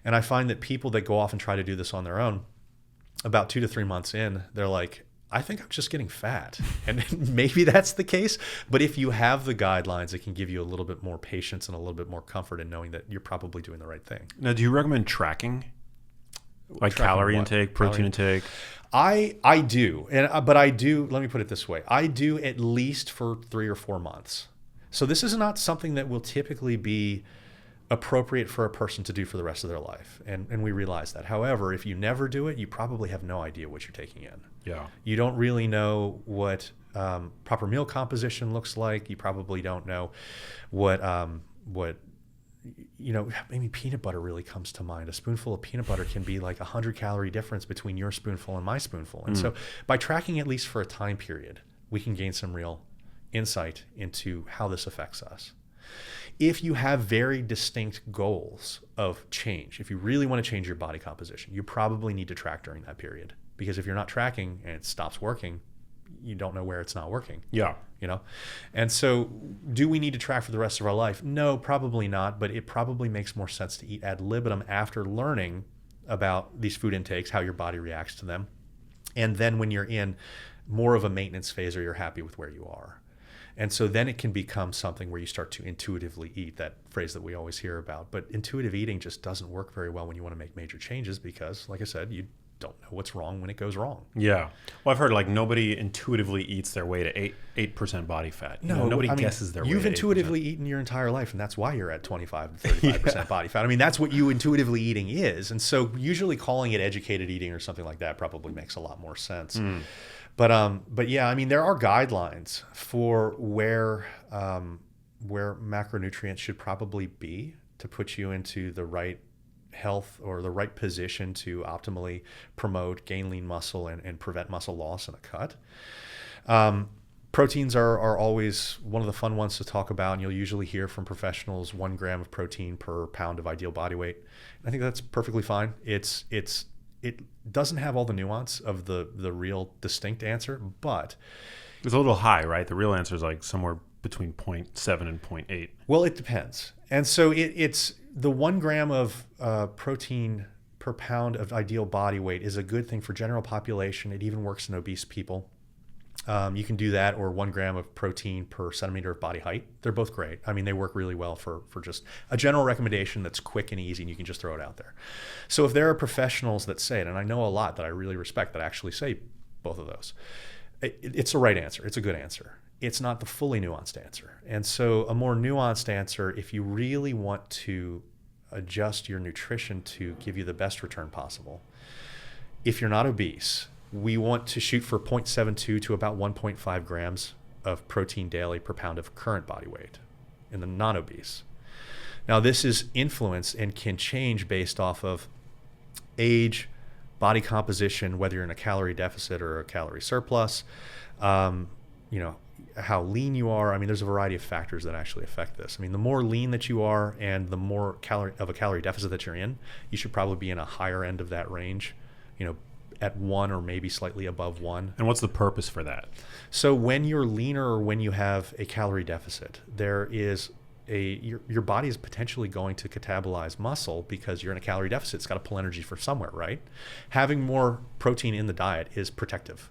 And I find that people that go off and try to do this on their own, about 2 to 3 months in, they're like, I think I'm just getting fat. And maybe that's the case. But if you have the guidelines, it can give you a little bit more patience and a little bit more comfort in knowing that you're probably doing the right thing. Now, do you recommend tracking? Like calorie intake, protein intake? I do. But I do, let me put it this way. I do at least for 3 or 4 months. So this is not something that will typically be appropriate for a person to do for the rest of their life. And we realize that. However, if you never do it, you probably have no idea what you're taking in. Yeah. You don't really know what proper meal composition looks like. You probably don't know what maybe peanut butter really comes to mind. A spoonful of peanut butter can be like 100 calorie difference between your spoonful and my spoonful. And so by tracking at least for a time period, we can gain some real insight into how this affects us. If you have very distinct goals of change, if you really want to change your body composition, you probably need to track during that period. Because if you're not tracking and it stops working, you don't know where it's not working. Yeah. You know? And so do we need to track for the rest of our life? No, probably not, but it probably makes more sense to eat ad libitum after learning about these food intakes, how your body reacts to them. And then when you're in more of a maintenance phase or you're happy with where you are. And so then it can become something where you start to intuitively eat, that phrase that we always hear about. But intuitive eating just doesn't work very well when you want to make major changes because, like I said, you don't know what's wrong when it goes wrong. Yeah. Well, I've heard like nobody intuitively eats their way to 8% body fat. Nobody guesses their way to 8%. You've intuitively eaten your entire life, and that's why you're at 25 to 35% body fat. I mean, that's what you intuitively eating is. And so usually calling it educated eating or something like that probably makes a lot more sense. But yeah, I mean, there are guidelines for where macronutrients should probably be to put you into the right health or the right position to optimally promote, gain lean muscle and prevent muscle loss in a cut. Proteins are always one of the fun ones to talk about, and you'll usually hear from professionals 1 gram of protein per pound of ideal body weight. I think that's perfectly fine. It doesn't have all the nuance of the real distinct answer, but it's a little high, right? The real answer is like somewhere between 0.7 and 0.8. Well, it depends. And so it's the 1 gram of protein per pound of ideal body weight is a good thing for general population. It even works in obese people. You can do that, or 1 gram of protein per centimeter of body height. They're both great. I mean, they work really well for just a general recommendation that's quick and easy, and you can just throw it out there. So if there are professionals that say it, and I know a lot that I really respect that actually say both of those, it's the right answer. It's a good answer. It's not the fully nuanced answer. And so a more nuanced answer, if you really want to adjust your nutrition to give you the best return possible, if you're not obese, we want to shoot for 0.72 to about 1.5 grams of protein daily per pound of current body weight in the non-obese. Now, this is influenced and can change based off of age, body composition, whether you're in a calorie deficit or a calorie surplus, how lean you are. I mean, there's a variety of factors that actually affect this. I mean, the more lean that you are and the more of a calorie deficit that you're in, you should probably be in a higher end of that range, at 1 or maybe slightly above 1. And what's the purpose for that? So when you're leaner or when you have a calorie deficit, there is your body is potentially going to catabolize muscle because you're in a calorie deficit. It's got to pull energy from somewhere, right? Having more protein in the diet is protective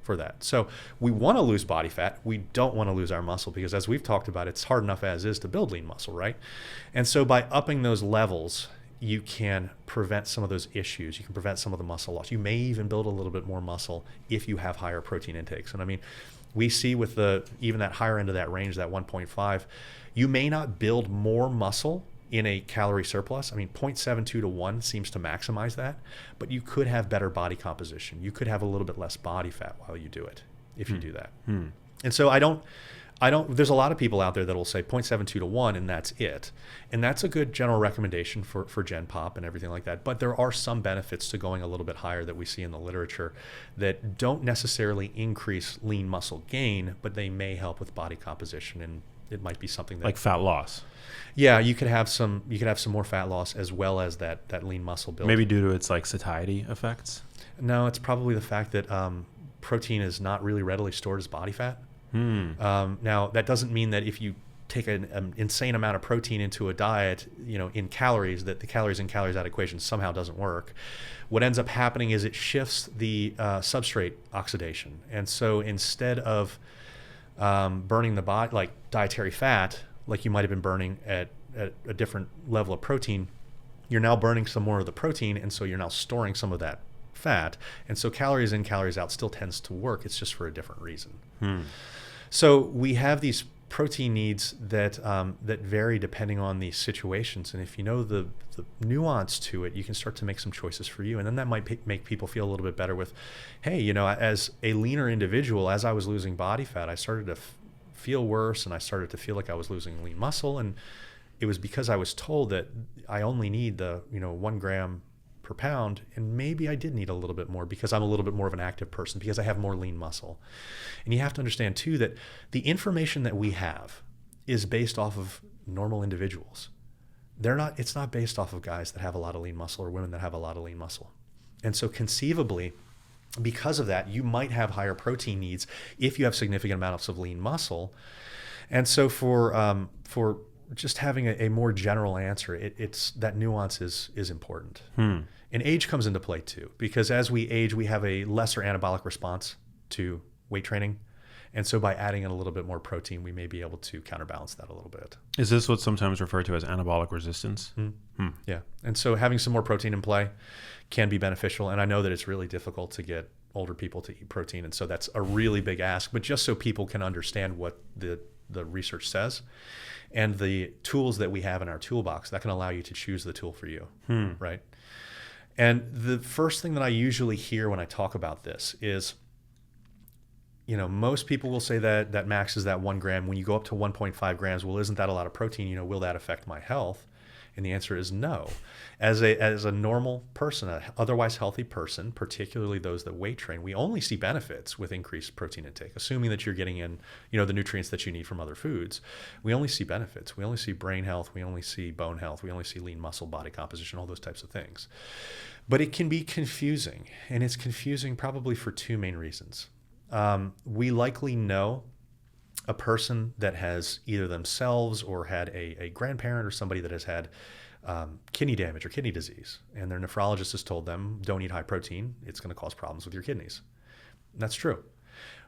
for that. So we want to lose body fat. We don't want to lose our muscle because, as we've talked about, it's hard enough as is to build lean muscle, right? And so by upping those levels, you can prevent some of those issues. You can prevent some of the muscle loss. You may even build a little bit more muscle if you have higher protein intakes. And I mean, we see with even that higher end of that range, that 1.5, you may not build more muscle in a calorie surplus. I mean, 0.72 to 1 seems to maximize that, but you could have better body composition. You could have a little bit less body fat while you do it, if you do that. And so there's a lot of people out there that will say 0.72 to 1 and that's it. And that's a good general recommendation for Gen Pop and everything like that. But there are some benefits to going a little bit higher that we see in the literature that don't necessarily increase lean muscle gain, but they may help with body composition. And it might be something that, like fat loss. Yeah, you could have some more fat loss as well as that lean muscle build. Maybe due to its like satiety effects? No, it's probably the fact that protein is not really readily stored as body fat. Now, that doesn't mean that if you take an insane amount of protein into a diet, in calories, that the calories in calories out equation somehow doesn't work. What ends up happening is it shifts the substrate oxidation. And so instead of burning the body, like dietary fat, like you might have been burning at a different level of protein, you're now burning some more of the protein, and so you're now storing some of that fat. And so calories in, calories out still tends to work. It's just for a different reason. So we have these protein needs that vary depending on the situations. And if you know the nuance to it, you can start to make some choices for you. And then that might make people feel a little bit better with, hey, as a leaner individual, as I was losing body fat, I started to feel worse and I started to feel like I was losing lean muscle. And it was because I was told that I only need the 1 gram per pound, and maybe I did need a little bit more because I'm a little bit more of an active person, because I have more lean muscle. And you have to understand too that the information that we have is based off of normal individuals. It's not based off of guys that have a lot of lean muscle or women that have a lot of lean muscle. And so conceivably, because of that, you might have higher protein needs if you have significant amounts of lean muscle. And so for just having a more general answer, it's that nuance is important. And age comes into play too, because as we age, we have a lesser anabolic response to weight training. And so by adding in a little bit more protein, we may be able to counterbalance that a little bit. Is this what's sometimes referred to as anabolic resistance? Yeah. And so having some more protein in play can be beneficial. And I know that it's really difficult to get older people to eat protein. And so that's a really big ask. But just so people can understand what the research says and the tools that we have in our toolbox, that can allow you to choose the tool for you, right? And the first thing that I usually hear when I talk about this is, most people will say that max is that 1 gram. When you go up to 1.5 grams, well, isn't that a lot of protein? Will that affect my health? And the answer is no. As a normal person, an otherwise healthy person, particularly those that weight train, we only see benefits with increased protein intake, assuming that you're getting in, the nutrients that you need from other foods. We only see benefits. We only see brain health. We only see bone health. We only see lean muscle, body composition, all those types of things. But it can be confusing, and it's confusing probably for 2 main reasons. We likely know a person that has either themselves or had a grandparent or somebody that has had kidney damage or kidney disease, and their nephrologist has told them, don't eat high protein, it's going to cause problems with your kidneys. And that's true.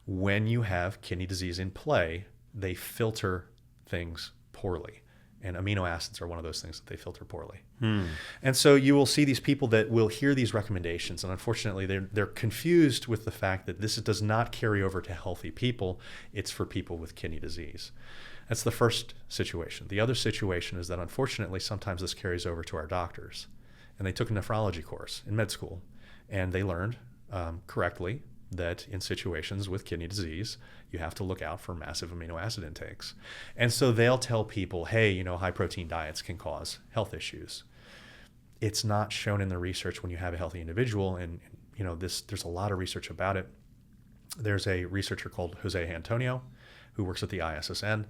When you have kidney disease in play, they filter things poorly. And amino acids are one of those things that they filter poorly. And so you will see these people that will hear these recommendations, and unfortunately they're confused with the fact that this does not carry over to healthy people. It's for people with kidney disease. That's the first situation. The other situation is that unfortunately sometimes this carries over to our doctors. And they took a nephrology course in med school, and they learned correctly that in situations with kidney disease, you have to look out for massive amino acid intakes. And so they'll tell people, hey, high protein diets can cause health issues. It's not shown in the research when you have a healthy individual. And there's a lot of research about it. There's a researcher called Jose Antonio who works at the ISSN.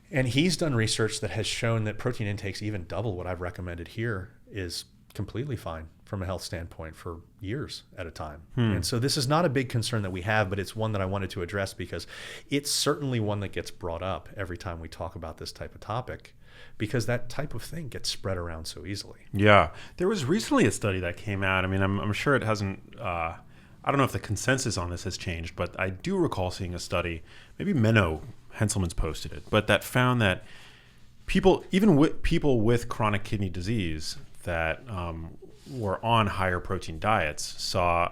And he's done research that has shown that protein intakes even double what I've recommended here is completely fine from a health standpoint for years at a time. And so this is not a big concern that we have, but it's one that I wanted to address because it's certainly one that gets brought up every time we talk about this type of topic, because that type of thing gets spread around so easily. Yeah. There was recently a study that came out. I mean, I'm sure it hasn't, I don't know if the consensus on this has changed, but I do recall seeing a study, maybe Menno Henselman's posted it, but that found that people with chronic kidney disease that were on higher protein diets saw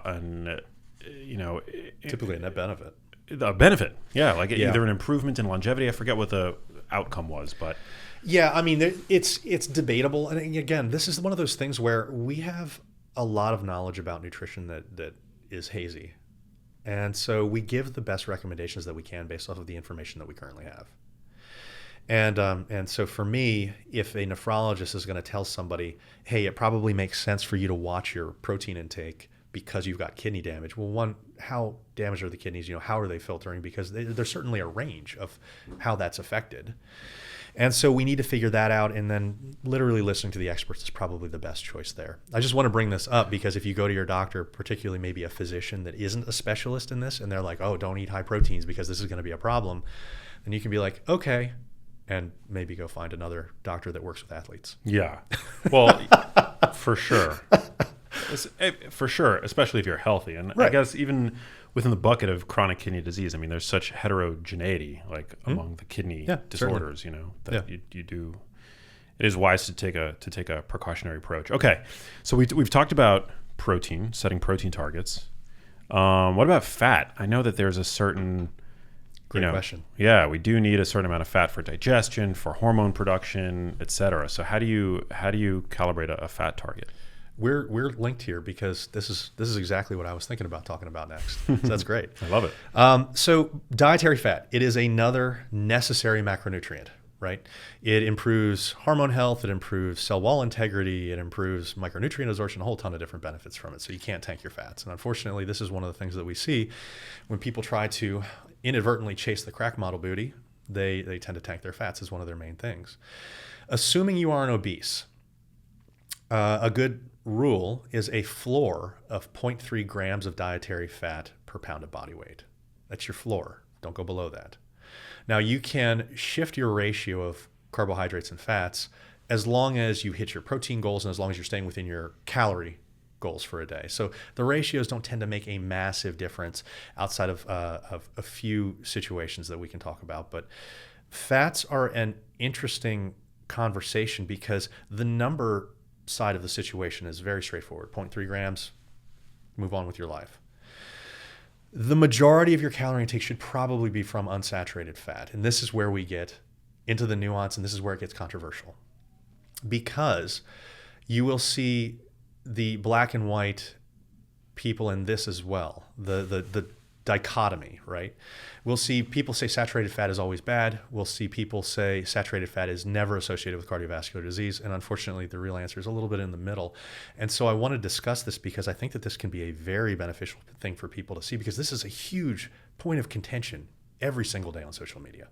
typically a net benefit. A benefit, yeah, either an improvement in longevity. I forget what the outcome was, but yeah, I mean, it's debatable. And again, this is one of those things where we have a lot of knowledge about nutrition that is hazy, and so we give the best recommendations that we can based off of the information that we currently have. And so for me, if a nephrologist is going to tell somebody, hey, it probably makes sense for you to watch your protein intake because you've got kidney damage. Well, one, how damaged are the kidneys? How are they filtering? Because there's certainly a range of how that's affected. And so we need to figure that out. And then literally listening to the experts is probably the best choice there. I just want to bring this up because if you go to your doctor, particularly maybe a physician that isn't a specialist in this, and they're like, oh, don't eat high proteins because this is going to be a problem, then you can be like, okay, and maybe go find another doctor that works with athletes. Yeah. Well, for sure. For sure, especially if you're healthy. And right. I guess even within the bucket of chronic kidney disease, I mean, there's such heterogeneity among the kidney disorders, that you do. It is wise to take a precautionary approach. Okay. So we've talked about protein, setting protein targets. What about fat? I know that there's a certain Great question. Yeah, we do need a certain amount of fat for digestion, for hormone production, et cetera. So how do you calibrate a fat target? We're linked here because this is exactly what I was thinking about talking about next. So that's great. I love it. So dietary fat, it is another necessary macronutrient. right? It improves hormone health, it improves cell wall integrity, it improves micronutrient absorption, a whole ton of different benefits from it. So you can't tank your fats. And unfortunately, this is one of the things that we see when people try to inadvertently chase the crack model booty. They tend to tank their fats as one of their main things. Assuming you aren't obese, a good rule is a floor of 0.3 grams of dietary fat per pound of body weight. That's your floor. Don't go below that. Now, you can shift your ratio of carbohydrates and fats as long as you hit your protein goals and as long as you're staying within your calorie goals for a day. So the ratios don't tend to make a massive difference outside of a few situations that we can talk about. But fats are an interesting conversation because the number side of the situation is very straightforward. 0.3 grams, move on with your life. The majority of your calorie intake should probably be from unsaturated fat. And this is where we get into the nuance, and this is where it gets controversial. Because you will see the black and white people in this as well, the dichotomy, right? We'll see people say saturated fat is always bad. We'll see people say saturated fat is never associated with cardiovascular disease. And unfortunately, the real answer is a little bit in the middle. And so I want to discuss this because I think that this can be a very beneficial thing for people to see, because this is a huge point of contention every single day on social media.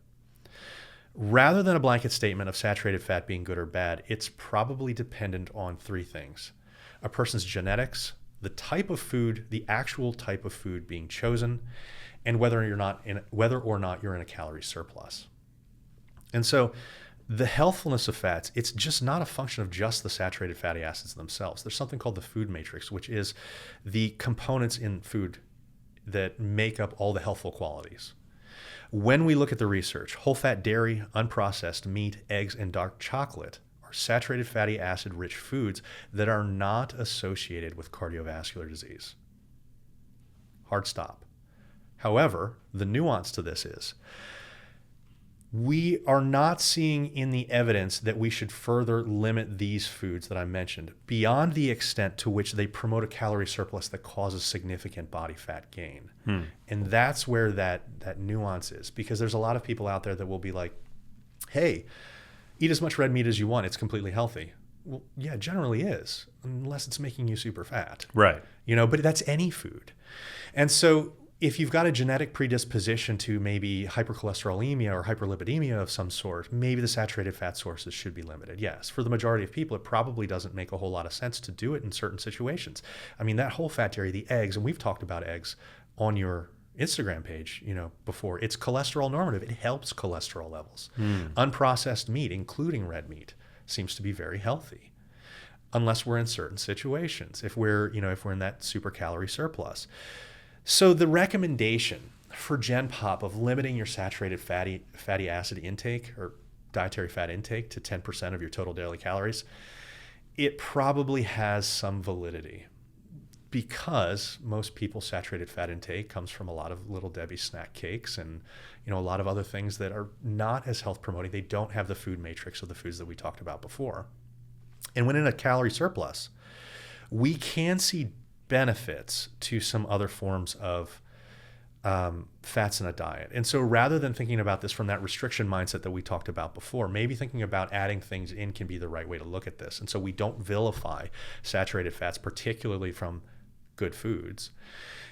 Rather than a blanket statement of saturated fat being good or bad, it's probably dependent on three things: a person's genetics, the type of food, the actual type of food being chosen, and whether or not you're in a calorie surplus. And so the healthfulness of fats, it's just not a function of just the saturated fatty acids themselves. There's something called the food matrix, which is the components in food that make up all the healthful qualities. When we look at the research, whole fat dairy, unprocessed meat, eggs, and dark chocolate are saturated fatty acid rich foods that are not associated with cardiovascular disease. Hard stop. However, the nuance to this is we are not seeing in the evidence that we should further limit these foods that I mentioned beyond the extent to which they promote a calorie surplus that causes significant body fat gain. And that's where that nuance is, because there's a lot of people out there that will be like, hey, eat as much red meat as you want, it's completely healthy. Well, yeah, it generally is, unless it's making you super fat. Right. But that's any food. And so if you've got a genetic predisposition to maybe hypercholesterolemia or hyperlipidemia of some sort, maybe the saturated fat sources should be limited. Yes, for the majority of people, it probably doesn't make a whole lot of sense to do it in certain situations. I mean, that whole fat dairy, the eggs, and we've talked about eggs on your Instagram page, before. It's cholesterol normative. It helps cholesterol levels. Unprocessed meat, including red meat, seems to be very healthy, unless we're in certain situations. If we're in that super calorie surplus. So the recommendation for Gen Pop of limiting your saturated fatty acid intake or dietary fat intake to 10% of your total daily calories, it probably has some validity, because most people's saturated fat intake comes from a lot of Little Debbie snack cakes and a lot of other things that are not as health promoting. They don't have the food matrix of the foods that we talked about before. And when in a calorie surplus, we can see benefits to some other forms of fats in a diet. And so rather than thinking about this from that restriction mindset that we talked about before, maybe thinking about adding things in can be the right way to look at this. And so we don't vilify saturated fats, particularly from good foods.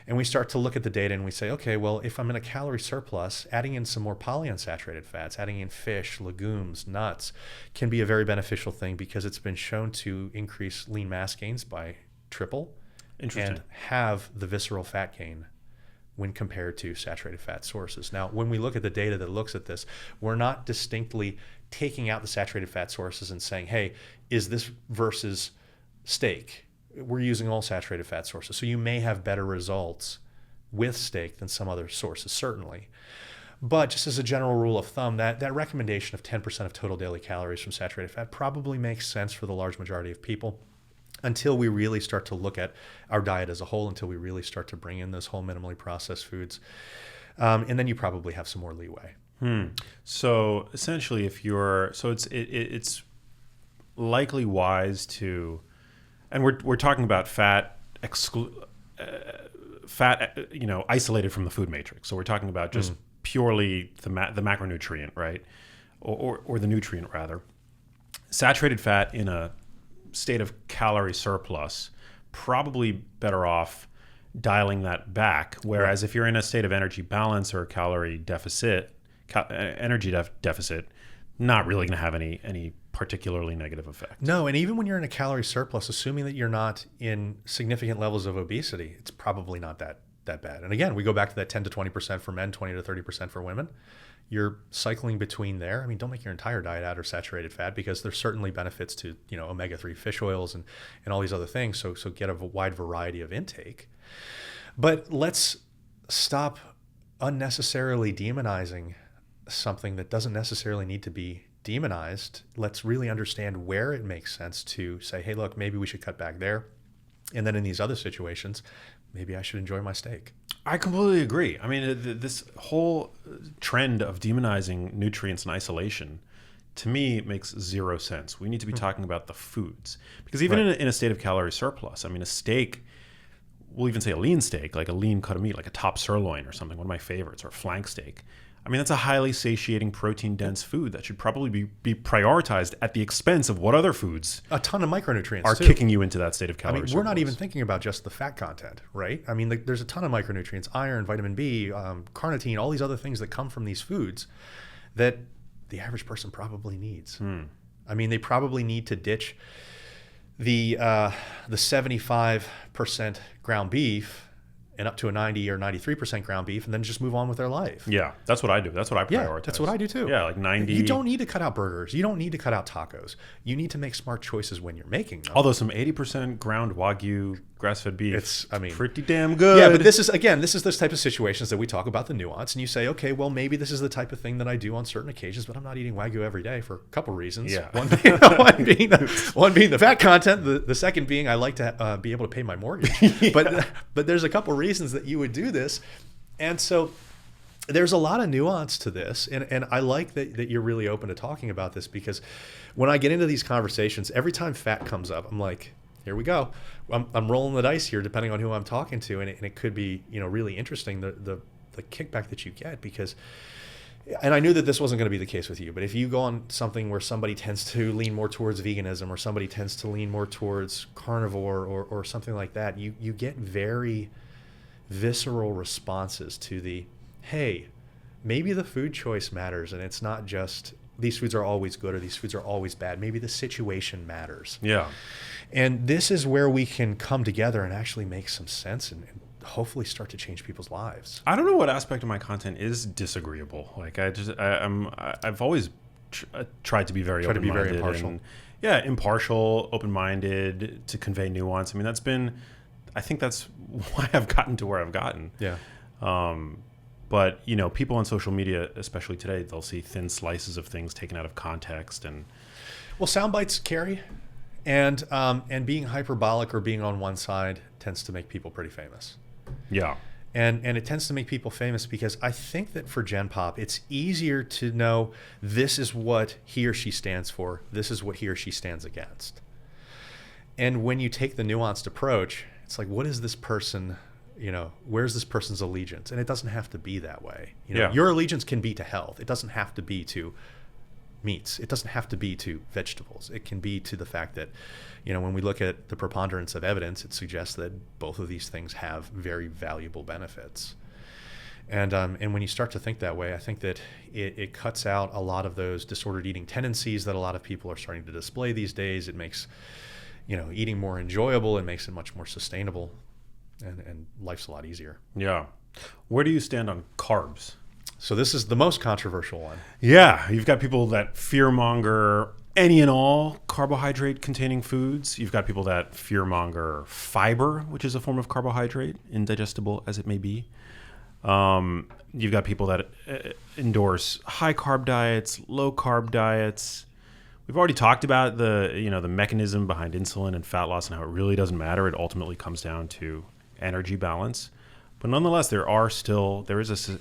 And we start to look at the data and we say, okay, well, if I'm in a calorie surplus, adding in some more polyunsaturated fats, adding in fish, legumes, nuts can be a very beneficial thing, because it's been shown to increase lean mass gains by triple and have the visceral fat gain when compared to saturated fat sources. Now, when we look at the data that looks at this, we're not distinctly taking out the saturated fat sources and saying, hey, is this versus steak? We're using all saturated fat sources. So you may have better results with steak than some other sources, certainly. But just as a general rule of thumb, that recommendation of 10% of total daily calories from saturated fat probably makes sense for the large majority of people, until we really start to look at our diet as a whole, until we really start to bring in those whole minimally processed foods. And then you probably have some more leeway. So essentially, it's likely wise to, and we're talking about fat isolated from the food matrix. So we're talking about just purely the macronutrient, right? or the nutrient rather. Saturated fat in a state of calorie surplus, probably better off dialing that back. Whereas if you're in a state of energy balance or calorie deficit, deficit, not really going to have any particularly negative effect. No, and even when you're in a calorie surplus, assuming that you're not in significant levels of obesity, it's probably not that bad. And again, we go back to that 10 to 20% for men, 20 to 30% for women. You're cycling between there. I mean, don't make your entire diet out of saturated fat, because there's certainly benefits to, omega-3 fish oils and all these other things. So get a wide variety of intake. But let's stop unnecessarily demonizing something that doesn't necessarily need to be demonized. Let's really understand where it makes sense to say, hey, look, maybe we should cut back there. And then in these other situations, maybe I should enjoy my steak. I completely agree. I mean, this whole trend of demonizing nutrients in isolation, to me, makes zero sense. We need to be talking about the foods. Because even in a state of calorie surplus, I mean, a steak, we'll even say a lean steak, like a lean cut of meat, like a top sirloin or something, one of my favorites, or a flank steak. I mean, that's a highly satiating, protein-dense food that should probably be prioritized at the expense of what other foods a ton of micronutrients are too. Kicking you into that state of calorie surplus. We're not even thinking about just the fat content, right? I mean, there's a ton of micronutrients, iron, vitamin B, carnitine, all these other things that come from these foods that the average person probably needs. I mean, they probably need to ditch the 75% ground beef and up to a 90 or 93% ground beef, and then just move on with their life. Yeah, that's what I do. That's what I prioritize. Yeah, that's what I do too. Yeah, like 90. You don't need to cut out burgers. You don't need to cut out tacos. You need to make smart choices when you're making them. Although some 80% ground Wagyu grass-fed beef, it's pretty damn good. Yeah, but this is this type of situations that we talk about the nuance, and you say, okay, well, maybe this is the type of thing that I do on certain occasions, but I'm not eating Wagyu every day for a couple reasons. Yeah. One being the fat content, the second being I like to be able to pay my mortgage. Yeah. But there's a couple reasons that you would do this, and so there's a lot of nuance to this, and I like that you're really open to talking about this, because when I get into these conversations, every time fat comes up, I'm like, here we go. I'm rolling the dice here, depending on who I'm talking to, and it could be really interesting the kickback that you get, because, and I knew that this wasn't going to be the case with you, but if you go on something where somebody tends to lean more towards veganism, or somebody tends to lean more towards carnivore or something like that, you get very visceral responses to the, hey, maybe the food choice matters, and it's not just these foods are always good or these foods are always bad. Maybe the situation matters. Yeah. And this is where we can come together and actually make some sense and hopefully start to change people's lives. I don't know what aspect of my content is disagreeable. Like I've always tried to be very open-minded. To be very impartial. And, impartial, open-minded, to convey nuance. I mean, I think that's why I've gotten to where I've gotten. Yeah. But people on social media, especially today, they'll see thin slices of things taken out of context, and sound bites carry, and being hyperbolic or being on one side tends to make people pretty famous. Yeah. And it tends to make people famous because I think that for Gen Pop, it's easier to know this is what he or she stands for, this is what he or she stands against. And when you take the nuanced approach, it's like, what is this person, where's this person's allegiance? And it doesn't have to be that way. Your allegiance can be to health. It doesn't have to be to meats. It doesn't have to be to vegetables. It can be to the fact that, when we look at the preponderance of evidence, it suggests that both of these things have very valuable benefits. And when you start to think that way, I think that it cuts out a lot of those disordered eating tendencies that a lot of people are starting to display these days. It makes, eating more enjoyable. It makes it much more sustainable. And life's a lot easier. Yeah. Where do you stand on carbs? So this is the most controversial one. Yeah. You've got people that fearmonger any and all carbohydrate-containing foods. You've got people that fearmonger fiber, which is a form of carbohydrate, indigestible as it may be. You've got people that endorse high-carb diets, low-carb diets. We've already talked about the mechanism behind insulin and fat loss and how it really doesn't matter. It ultimately comes down to energy balance. But nonetheless, there is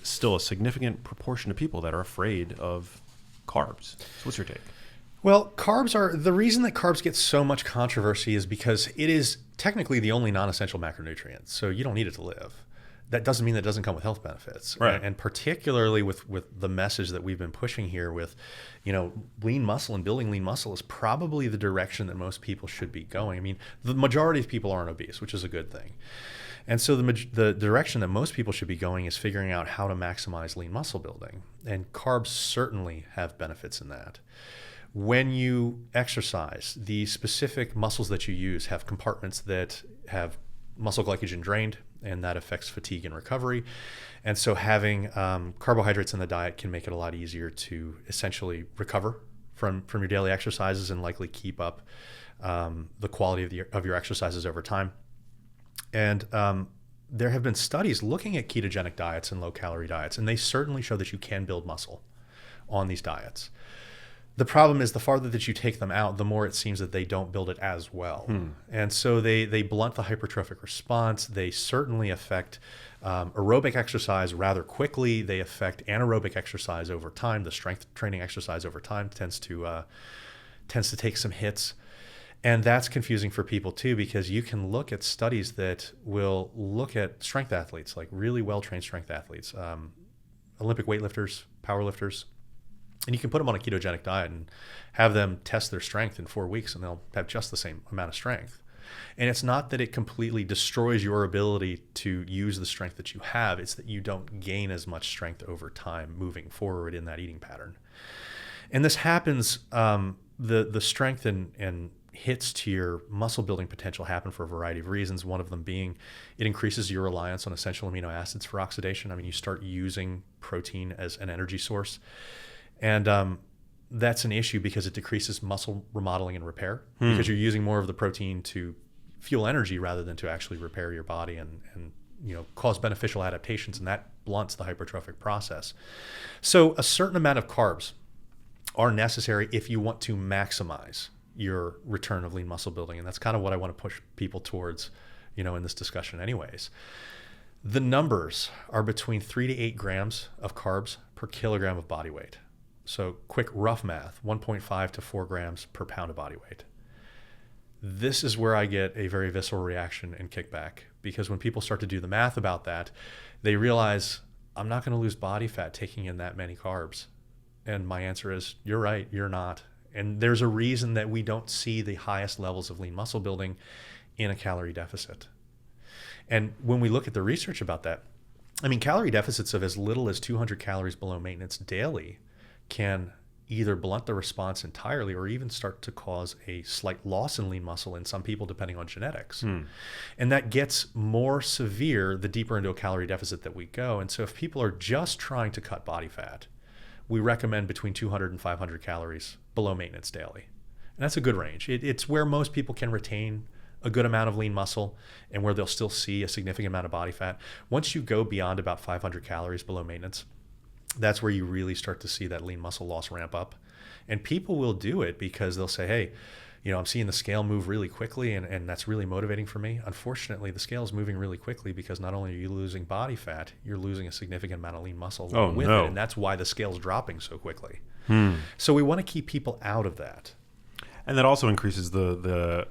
still a significant proportion of people that are afraid of carbs. So what's your take? Well, the reason that carbs get so much controversy is because it is technically the only non-essential macronutrient. So you don't need it to live. that doesn't mean that doesn't come with health benefits. Right. And particularly with the message that we've been pushing here with, lean muscle and building lean muscle is probably the direction that most people should be going. I mean, the majority of people aren't obese, which is a good thing. And so the direction that most people should be going is figuring out how to maximize lean muscle building. And carbs certainly have benefits in that. When you exercise, the specific muscles that you use have compartments that have muscle glycogen drained, and that affects fatigue and recovery. And so having carbohydrates in the diet can make it a lot easier to essentially recover from your daily exercises and likely keep up the quality of your exercises over time. And there have been studies looking at ketogenic diets and low-calorie diets, and they certainly show that you can build muscle on these diets. The problem is the farther that you take them out, the more it seems that they don't build it as well. And so they blunt the hypertrophic response. They certainly affect aerobic exercise rather quickly. They affect anaerobic exercise over time. The strength training exercise over time tends to take some hits. And that's confusing for people too, because you can look at studies that will look at strength athletes, like really well-trained strength athletes, Olympic weightlifters, powerlifters, and you can put them on a ketogenic diet and have them test their strength in 4 weeks, and they'll have just the same amount of strength. And it's not that it completely destroys your ability to use the strength that you have. It's that you don't gain as much strength over time moving forward in that eating pattern. And this happens, the strength and hits to your muscle building potential happen for a variety of reasons. One of them being it increases your reliance on essential amino acids for oxidation. I mean, you start using protein as an energy source. And that's an issue because it decreases muscle remodeling and repair because you're using more of the protein to fuel energy rather than to actually repair your body and cause beneficial adaptations, and that blunts the hypertrophic process. So a certain amount of carbs are necessary if you want to maximize your return of lean muscle building, and that's kind of what I want to push people towards, in this discussion anyways. The numbers are between 3 to 8 grams of carbs per kilogram of body weight. So quick rough math, 1.5 to 4 grams per pound of body weight. This is where I get a very visceral reaction and kickback, because when people start to do the math about that, they realize I'm not going to lose body fat taking in that many carbs. And my answer is, you're right, you're not. And there's a reason that we don't see the highest levels of lean muscle building in a calorie deficit. And when we look at the research about that, I mean, calorie deficits of as little as 200 calories below maintenance daily can either blunt the response entirely or even start to cause a slight loss in lean muscle in some people, depending on genetics. And that gets more severe the deeper into a calorie deficit that we go. And so if people are just trying to cut body fat, we recommend between 200 and 500 calories below maintenance daily. And that's a good range. It's where most people can retain a good amount of lean muscle and where they'll still see a significant amount of body fat. Once you go beyond about 500 calories below maintenance, that's where you really start to see that lean muscle loss ramp up. And people will do it because they'll say, hey, I'm seeing the scale move really quickly and that's really motivating for me. Unfortunately, the scale is moving really quickly because not only are you losing body fat, you're losing a significant amount of lean muscle with it. And that's why the scale's dropping so quickly. So we want to keep people out of that. And that also increases the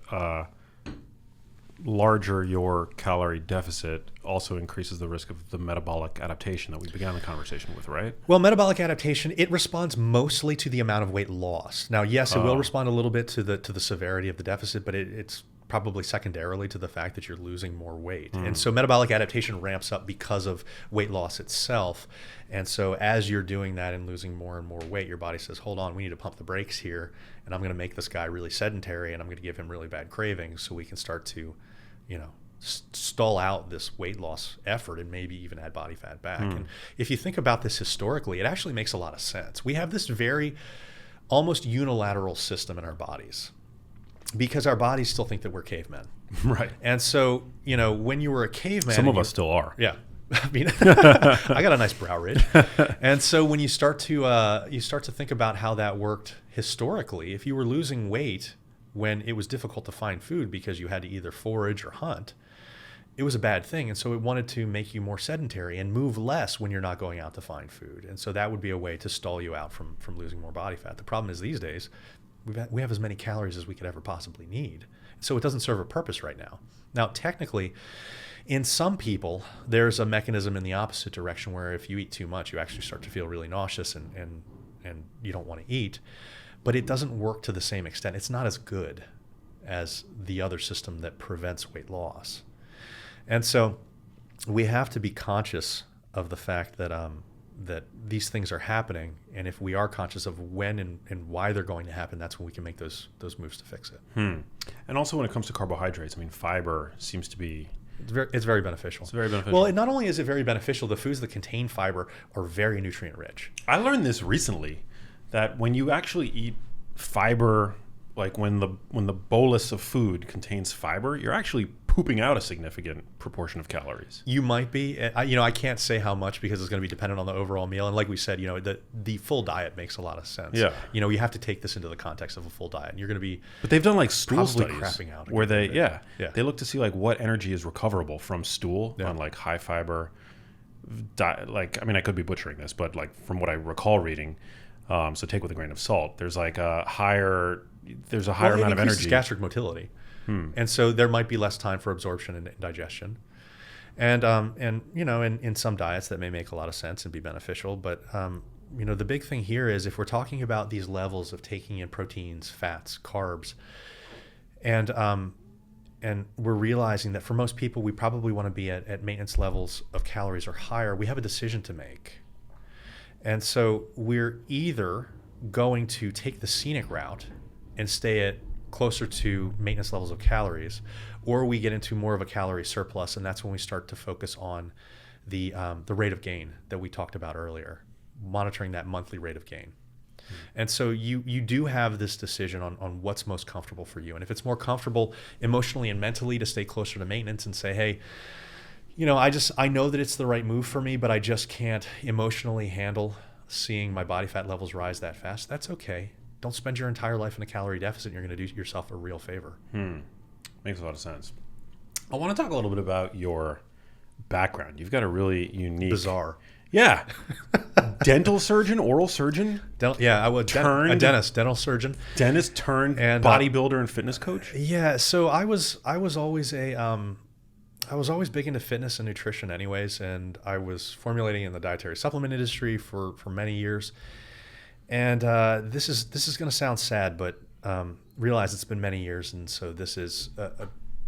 larger your calorie deficit also increases the risk of the metabolic adaptation that we began the conversation with, right? Well, metabolic adaptation, it responds mostly to the amount of weight loss. Now, yes, it will respond a little bit to the severity of the deficit, but it's probably secondarily to the fact that you're losing more weight. And so metabolic adaptation ramps up because of weight loss itself. And so as you're doing that and losing more and more weight, your body says, hold on, we need to pump the brakes here. And I'm going to make this guy really sedentary and I'm going to give him really bad cravings so we can start to, stall out this weight loss effort and maybe even add body fat back. And if you think about this historically, it actually makes a lot of sense. We have this very almost unilateral system in our bodies because our bodies still think that we're cavemen. Right. And so, when you were a caveman... Some of us still are. Yeah. I mean, I got a nice brow ridge. And so when you start to think about how that worked historically, if you were losing weight when it was difficult to find food because you had to either forage or hunt, it was a bad thing. And so it wanted to make you more sedentary and move less when you're not going out to find food. And so that would be a way to stall you out from losing more body fat. The problem is these days, we have as many calories as we could ever possibly need. So it doesn't serve a purpose right now. Now, technically, in some people, there's a mechanism in the opposite direction where if you eat too much, you actually start to feel really nauseous and you don't want to eat. But it doesn't work to the same extent. It's not as good as the other system that prevents weight loss. And so we have to be conscious of the fact that that these things are happening, and if we are conscious of when and why they're going to happen, that's when we can make those moves to fix it. And also when it comes to carbohydrates, I mean, fiber seems to be... It's very beneficial. It's very beneficial. Well, not only is it very beneficial, the foods that contain fiber are very nutrient rich. I learned this recently, that when you actually eat fiber, like when the bolus of food contains fiber, you're actually pooping out a significant proportion of calories. You might be. I can't say how much because it's going to be dependent on the overall meal. And like we said, the full diet makes a lot of sense. Yeah. You have to take this into the context of a full diet. And you're going to be... But they've done like stool studies crapping out where they look to see like what energy is recoverable from stool Yeah. on like high fiber diet. Like, I mean, I could be butchering this, but like from what I recall reading, so take with a grain of salt, there's like a higher amount of energy. Gastric motility. And so there might be less time for absorption and digestion. And in some diets that may make a lot of sense and be beneficial. But, the big thing here is if we're talking about these levels of taking in proteins, fats, carbs, and we're realizing that for most people, we probably want to be at maintenance levels of calories or higher, we have a decision to make. And so we're either going to take the scenic route and stay at closer to maintenance levels of calories, or we get into more of a calorie surplus, and that's when we start to focus on the rate of gain that we talked about earlier, monitoring that monthly rate of gain. And so you do have this decision on what's most comfortable for you. And if it's more comfortable emotionally and mentally to stay closer to maintenance and say, hey, I know that it's the right move for me, but I just can't emotionally handle seeing my body fat levels rise that fast, that's okay. Don't spend your entire life in a calorie deficit. You're going to do yourself a real favor. Makes a lot of sense. I want to talk a little bit about your background. You've got a really unique... Bizarre. Yeah. Dental surgeon, oral surgeon? I was a dentist, dental surgeon. Dentist turned and bodybuilder and fitness coach? Yeah, so I was always I was always big into fitness and nutrition anyways, and I was formulating in the dietary supplement industry for many years. And this is going to sound sad, but realize it's been many years, and so this is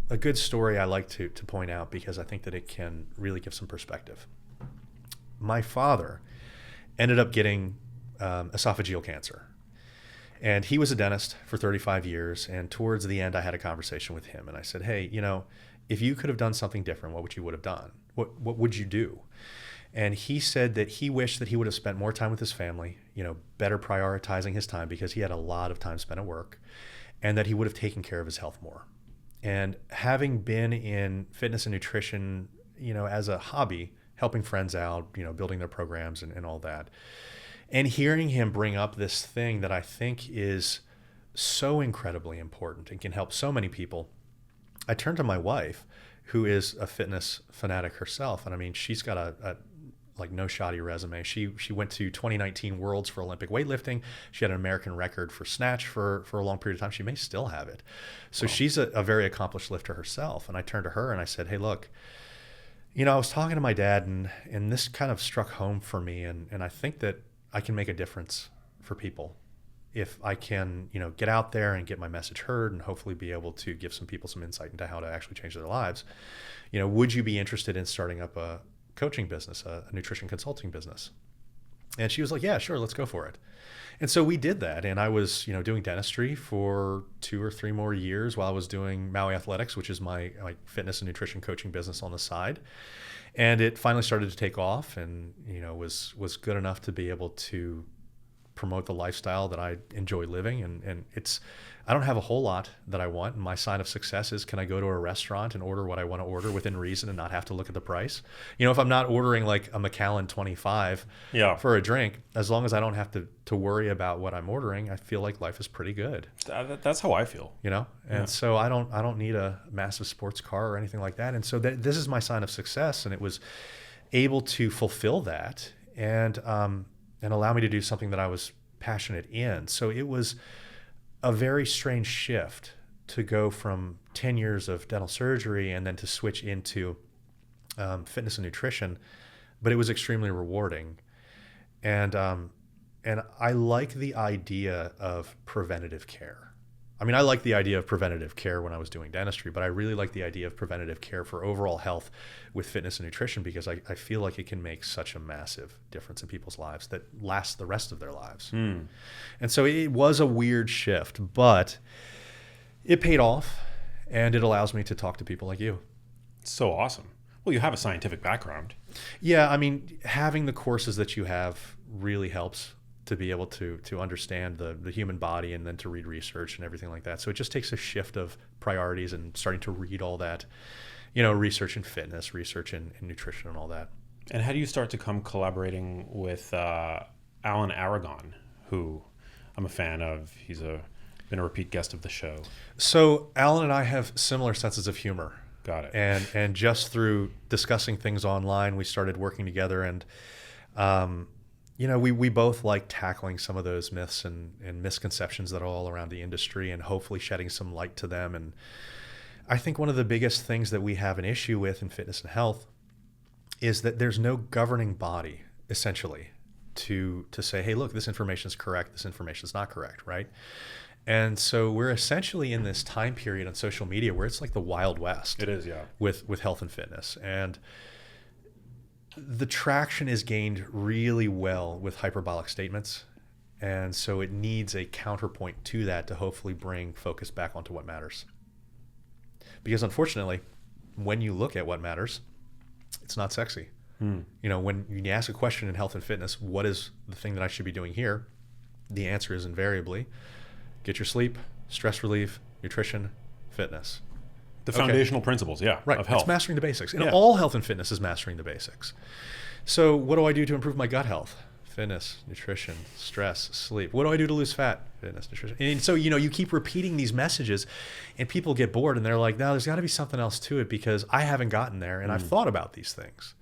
a good story I like to point out because I think that it can really give some perspective. My father ended up getting esophageal cancer, and he was a dentist for 35 years, and towards the end I had a conversation with him, and I said, hey, if you could have done something different, what would you would have done? What would you do? And he said that he wished that he would have spent more time with his family, better prioritizing his time because he had a lot of time spent at work, and that he would have taken care of his health more. And having been in fitness and nutrition, as a hobby, helping friends out, building their programs and all that, and hearing him bring up this thing that I think is so incredibly important and can help so many people, I turned to my wife, who is a fitness fanatic herself. And I mean, she's got a no shoddy resume. She went to 2019 Worlds for Olympic weightlifting. She had an American record for snatch for a long period of time. She may still have it. So she's a very accomplished lifter herself. And I turned to her and I said, hey, look, I was talking to my dad and this kind of struck home for me. And I think that I can make a difference for people if I can, get out there and get my message heard and hopefully be able to give some people some insight into how to actually change their lives. Would you be interested in starting up a coaching business, a nutrition consulting business? And she was like, yeah, sure, let's go for it. And so we did that. And I was, doing dentistry for 2 or 3 more years while I was doing Maui Athletics, which is my fitness and nutrition coaching business on the side. And it finally started to take off and, was good enough to be able to promote the lifestyle that I enjoy living. And I don't have a whole lot that I want. And my sign of success is, can I go to a restaurant and order what I want to order within reason and not have to look at the price? If I'm not ordering like a Macallan 25 for a drink, as long as I don't have to worry about what I'm ordering, I feel like life is pretty good. That's how I feel. And so I don't need a massive sports car or anything like that. And so this is my sign of success. And it was able to fulfill that and allow me to do something that I was passionate in. So it was a very strange shift to go from 10 years of dental surgery and then to switch into fitness and nutrition, but it was extremely rewarding. And I like the idea of preventative care. I mean, I like the idea of preventative care when I was doing dentistry, but I really like the idea of preventative care for overall health with fitness and nutrition, because I feel like it can make such a massive difference in people's lives that lasts the rest of their lives. And so it was a weird shift, but it paid off, and it allows me to talk to people like you. So awesome. Well, you have a scientific background. Yeah, I mean, having the courses that you have really helps to be able to understand the human body, and then to read research and everything like that. So it just takes a shift of priorities and starting to read all that, research in fitness, research in nutrition and all that. And how do you start to come collaborating with Alan Aragon, who I'm a fan of? He's been a repeat guest of the show. So Alan and I have similar senses of humor. Got it. And just through discussing things online, we started working together, and we both like tackling some of those myths and misconceptions that are all around the industry, and hopefully shedding some light to them. And I think one of the biggest things that we have an issue with in fitness and health is that there's no governing body, essentially, to say, hey, look, this information is correct, this information is not correct, right? And so we're essentially in this time period on social media where it's like the Wild West. It is, yeah. With health and fitness. And the traction is gained really well with hyperbolic statements. And so it needs a counterpoint to that to hopefully bring focus back onto what matters. Because unfortunately, when you look at what matters, it's not sexy. When you ask a question in health and fitness, what is the thing that I should be doing here? The answer is invariably, get your sleep, stress relief, nutrition, fitness. The foundational principles, right. Of health. It's mastering the basics. And all health and fitness is mastering the basics. So what do I do to improve my gut health? Fitness, nutrition, stress, sleep. What do I do to lose fat? Fitness, nutrition. And so, you keep repeating these messages, and people get bored, and they're like, no, there's got to be something else to it, because I haven't gotten there, and I've thought about these things.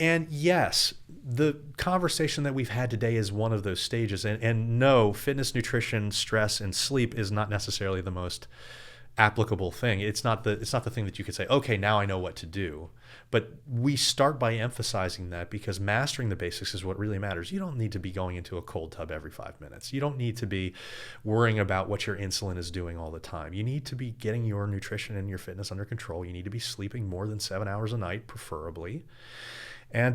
And yes, the conversation that we've had today is one of those stages. And no, fitness, nutrition, stress, and sleep is not necessarily the most applicable thing. It's not the thing that you could say, okay, now I know what to do. But we start by emphasizing that, because mastering the basics is what really matters. You don't need to be going into a cold tub every 5 minutes. You don't need to be worrying about what your insulin is doing all the time. You need to be getting your nutrition and your fitness under control. You need to be sleeping more than 7 hours a night, preferably. And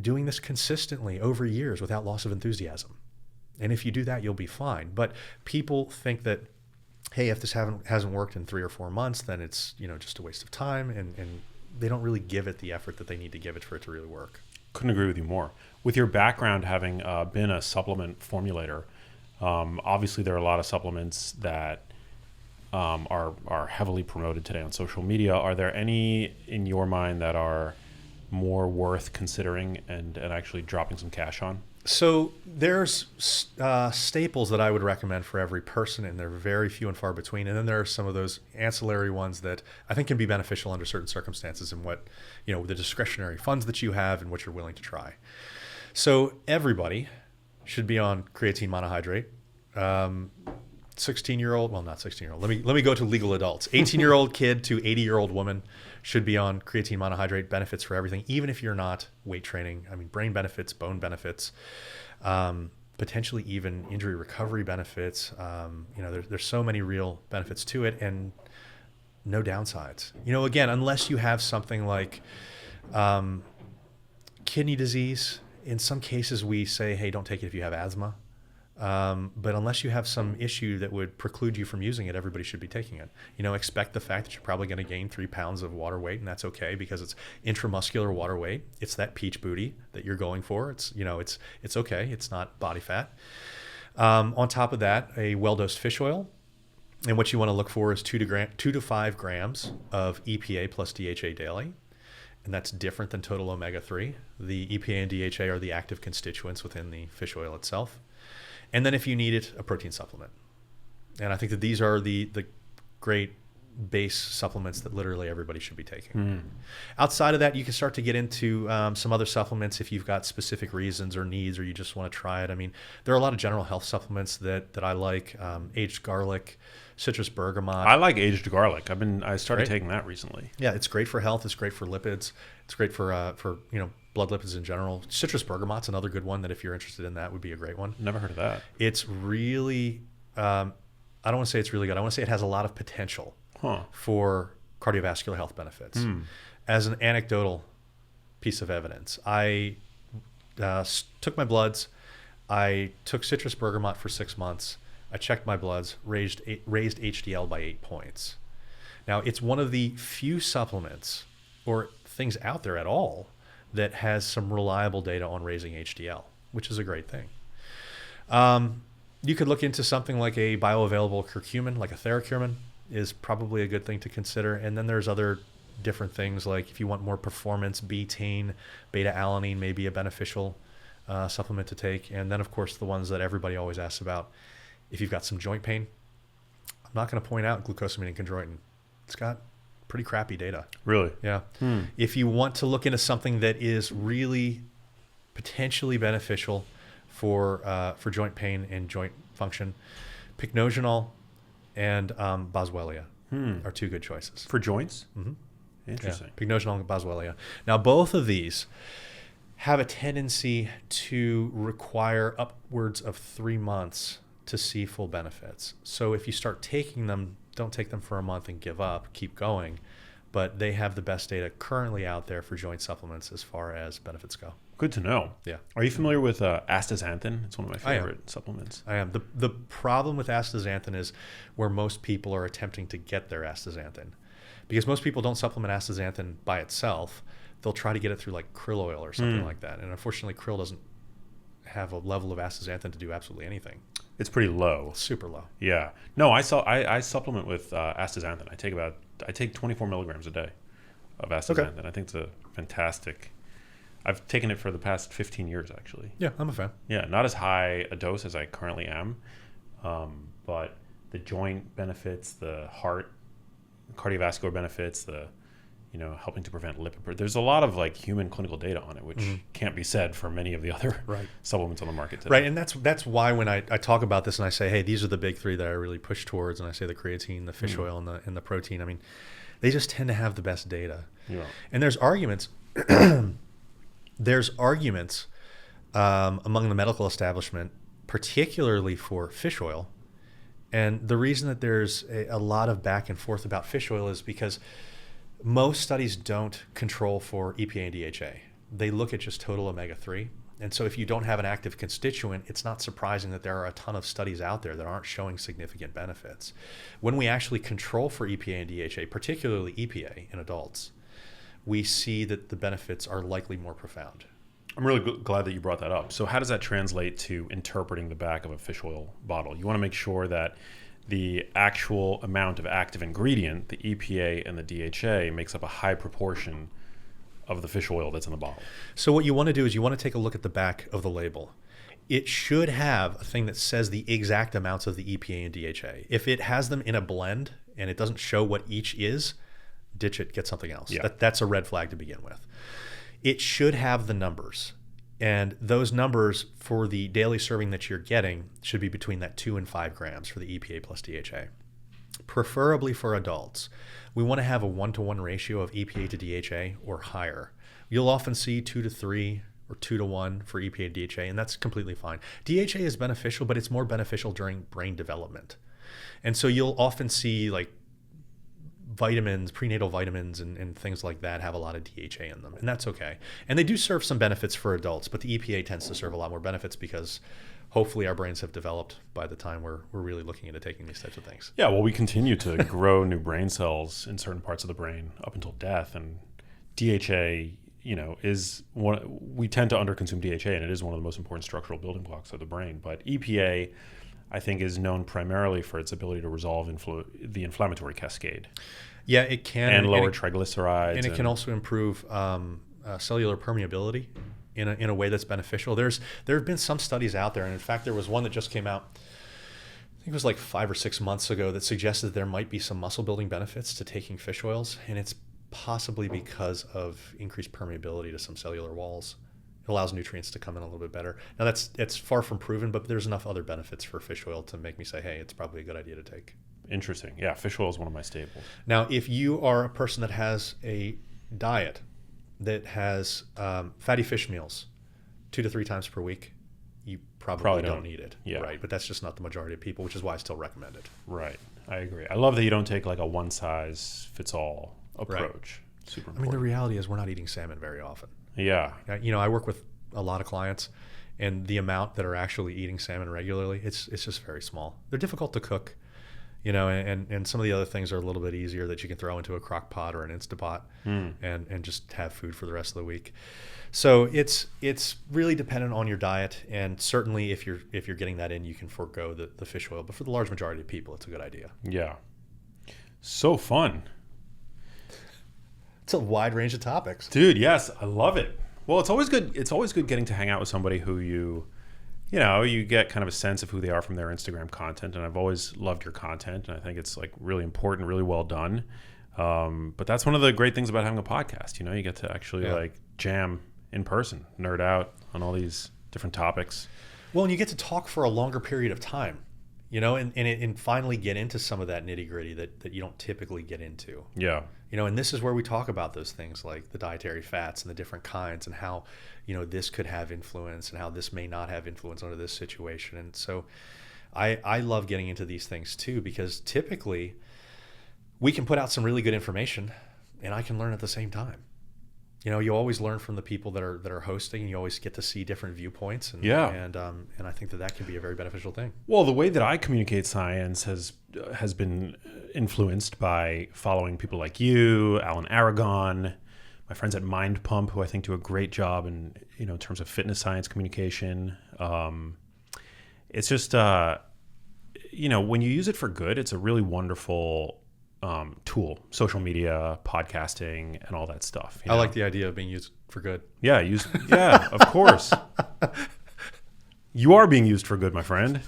doing this consistently over years without loss of enthusiasm. And if you do that, you'll be fine. But people think that, hey, if this hasn't worked in 3 or 4 months, then it's just a waste of time, and they don't really give it the effort that they need to give it for it to really work. Couldn't agree with you more. With your background having been a supplement formulator, obviously there are a lot of supplements that are heavily promoted today on social media. Are there any in your mind that are more worth considering and actually dropping some cash on? So there's staples that I would recommend for every person, and they're very few and far between. And then there are some of those ancillary ones that I think can be beneficial under certain circumstances, and what, the discretionary funds that you have and what you're willing to try. So everybody should be on creatine monohydrate. 16-year-old, well, not 16-year-old. Let me go to legal adults. 18-year-old kid to 80-year-old woman should be on creatine monohydrate. Benefits for everything, even if you're not weight training. I mean, brain benefits, bone benefits, potentially even injury recovery benefits. There's so many real benefits to it, and no downsides. Again, unless you have something like kidney disease. In some cases, we say, hey, don't take it if you have asthma. But unless you have some issue that would preclude you from using it, everybody should be taking it. Expect the fact that you're probably going to gain 3 pounds of water weight, and that's okay, because it's intramuscular water weight. It's that peach booty that you're going for. It's okay. It's not body fat. On top of that, a well-dosed fish oil. And what you want to look for is 2 to 5 grams of EPA plus DHA daily. And that's different than total omega-3. The EPA and DHA are the active constituents within the fish oil itself. And then if you need it, a protein supplement. And I think that these are the great base supplements that literally everybody should be taking. Outside of that, you can start to get into some other supplements if you've got specific reasons or needs, or you just want to try it. I mean, there are a lot of general health supplements that I like. Aged garlic, citrus bergamot. I like aged garlic. I started taking that recently. Yeah, it's great for health. It's great for lipids. It's great for blood lipids in general. Citrus bergamot's another good one that if you're interested in that would be a great one. Never heard of that. It's really, I don't want to say it's really good. I want to say it has a lot of potential for cardiovascular health benefits. As an anecdotal piece of evidence, I took my bloods. I took citrus bergamot for 6 months. I checked my bloods, raised HDL by 8 points. Now, it's one of the few supplements or things out there at all that has some reliable data on raising HDL, which is a great thing. You could look into something like a bioavailable curcumin, like a theracurmin, is probably a good thing to consider. And then there's other different things, like if you want more performance, betaine, beta-alanine may be a beneficial supplement to take. And then, of course, the ones that everybody always asks about, if you've got some joint pain, I'm not going to point out glucosamine and chondroitin. It's got pretty crappy data. Really? Yeah. If you want to look into something that is really potentially beneficial for joint pain and joint function, pycnogenol and boswellia are two good choices. For joints? Interesting. Yeah. Pycnogenol and boswellia. Now, both of these have a tendency to require upwards of 3 months to see full benefits. So if you start taking them, don't take them for a month and give up, keep going. But they have the best data currently out there for joint supplements as far as benefits go. Good to know. Yeah. Are you familiar with astaxanthin? It's one of my favorite supplements. I am. The problem with astaxanthin is where most people are attempting to get their astaxanthin. Because most people don't supplement astaxanthin by itself. They'll try to get it through like krill oil or something like that. And unfortunately, krill doesn't have a level of astaxanthin to do absolutely anything. It's pretty low. Super low. Yeah. No, I supplement with astaxanthin. I take 24 milligrams a day of astaxanthin. Okay. I think it's a fantastic. I've taken it for the past 15 years, actually. Yeah, I'm a fan. Yeah, not as high a dose as I currently am, but the joint benefits, the heart, cardiovascular benefits, the helping to prevent lipid. There's a lot of like human clinical data on it, which can't be said for many of the other supplements on the market today. Right, and that's why when I talk about this and I say, hey, these are the big three that I really push towards, and I say the creatine, the fish oil, and the protein. I mean, they just tend to have the best data. Yeah. And there's arguments. There's arguments among the medical establishment, particularly for fish oil. And the reason that there's a lot of back and forth about fish oil is because most studies don't control for EPA and DHA. They look at just total omega-3. And so if you don't have an active constituent, it's not surprising that there are a ton of studies out there that aren't showing significant benefits. When we actually control for EPA and DHA, particularly EPA in adults, we see that the benefits are likely more profound. I'm really glad that you brought that up. So how does that translate to interpreting the back of a fish oil bottle? You want to make sure that the actual amount of active ingredient, the EPA and the DHA, makes up a high proportion of the fish oil that's in the bottle. So what you want to do is you want to take a look at the back of the label. It should have a thing that says the exact amounts of the EPA and DHA. If it has them in a blend and it doesn't show what each is, ditch it, get something else. Yeah. That's a red flag to begin with. It should have the numbers. And those numbers for the daily serving that you're getting should be between that 2 and 5 grams for the EPA plus DHA. Preferably for adults, we want to have a 1-to-1 ratio of EPA to DHA or higher. You'll often see 2 to 3 or 2 to 1 for EPA and DHA, and that's completely fine. DHA is beneficial, but it's more beneficial during brain development. And so you'll often see like vitamins, prenatal vitamins and things like that have a lot of DHA in them, and that's okay. And they do serve some benefits for adults, but the EPA tends to serve a lot more benefits because hopefully our brains have developed by the time we're really looking into taking these types of things. Yeah, well, we continue to grow new brain cells in certain parts of the brain up until death, and DHA, is one. We tend to underconsume DHA, and it is one of the most important structural building blocks of the brain. But EPA, I think, is known primarily for its ability to resolve the inflammatory cascade. Yeah, it can. And lower triglycerides. And it can also improve cellular permeability in a way that's beneficial. There have been some studies out there, and in fact, there was one that just came out, I think it was like 5 or 6 months ago, that suggested there might be some muscle building benefits to taking fish oils, and it's possibly because of increased permeability to some cellular walls. It allows nutrients to come in a little bit better. Now it's far from proven, but there's enough other benefits for fish oil to make me say, hey, it's probably a good idea to take. Interesting. Yeah, fish oil is one of my staples. Now, if you are a person that has a diet that has fatty fish meals 2 to 3 times per week, you probably don't need it. Yeah. Right. But that's just not the majority of people, which is why I still recommend it. Right. I agree. I love that you don't take like a one size fits all approach. Right. Super important. I mean, the reality is we're not eating salmon very often. Yeah. You know, I work with a lot of clients, and the amount that are actually eating salmon regularly, it's just very small. They're difficult to cook, you know, and some of the other things are a little bit easier that you can throw into a crock pot or an Instapot and just have food for the rest of the week. So it's really dependent on your diet, and certainly if you're getting that in, you can forego the fish oil. But for the large majority of people, it's a good idea. Yeah. So fun. It's a wide range of topics. Dude, yes, I love it. Well, it's always good. It's always good getting to hang out with somebody who you get kind of a sense of who they are from their Instagram content. And I've always loved your content, and I think it's like really important, really well done. But that's one of the great things about having a podcast. You know, you get to actually like jam in person, nerd out on all these different topics. Well, and you get to talk for a longer period of time, you know, and finally get into some of that nitty gritty that you don't typically get into. Yeah. You know, and this is where we talk about those things like the dietary fats and the different kinds, and how, you know, this could have influence and how this may not have influence under this situation. And so I love getting into these things too, because typically we can put out some really good information and I can learn at the same time. You know, you always learn from the people that are hosting, and you always get to see different viewpoints. And, and I think that can be a very beneficial thing. Well, the way that I communicate science has been influenced by following people like you, Alan Aragon, my friends at Mind Pump, who I think do a great job in terms of fitness science communication. It's just when you use it for good, it's a really wonderful tool. Social media, podcasting, and all that stuff. I like the idea of being used for good. Yeah, of course. You are being used for good, my friend.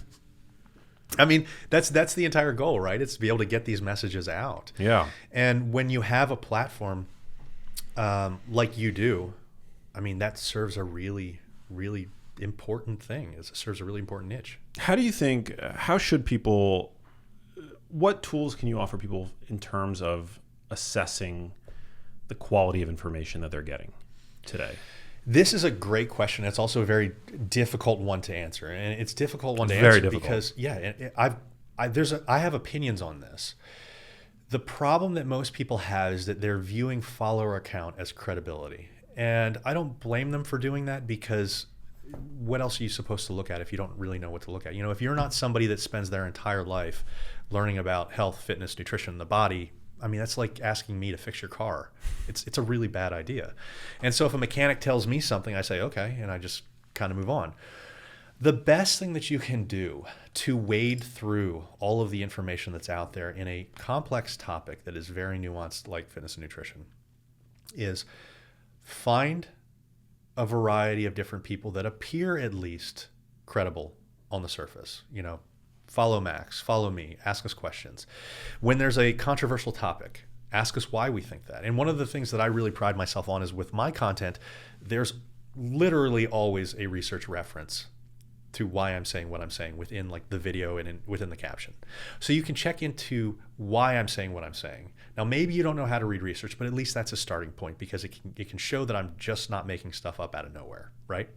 I mean, that's the entire goal, right? It's to be able to get these messages out. Yeah. And when you have a platform like you do, I mean, that serves a really, really important thing. It serves a really important niche. What tools can you offer people in terms of assessing the quality of information that they're getting today? This is a great question. It's also a very difficult one to answer, and it's difficult one to very answer difficult. Because I have opinions on this. The problem that most people have is that they're viewing follower account as credibility, and I don't blame them for doing that, because what else are you supposed to look at if you don't really know what to look at? You know, if you're not somebody that spends their entire life learning about health, fitness, nutrition, the body, I mean, that's like asking me to fix your car. It's a really bad idea. And so if a mechanic tells me something, I say, okay, and I just kind of move on. The best thing that you can do to wade through all of the information that's out there in a complex topic that is very nuanced, like fitness and nutrition, is find a variety of different people that appear at least credible on the surface. You know, follow Max, follow me, ask us questions. When there's a controversial topic, ask us why we think that. And one of the things that I really pride myself on is with my content, there's literally always a research reference to why I'm saying what I'm saying within like the video and within the caption. So you can check into why I'm saying what I'm saying. Now, maybe you don't know how to read research, but at least that's a starting point, because it can show that I'm just not making stuff up out of nowhere, right?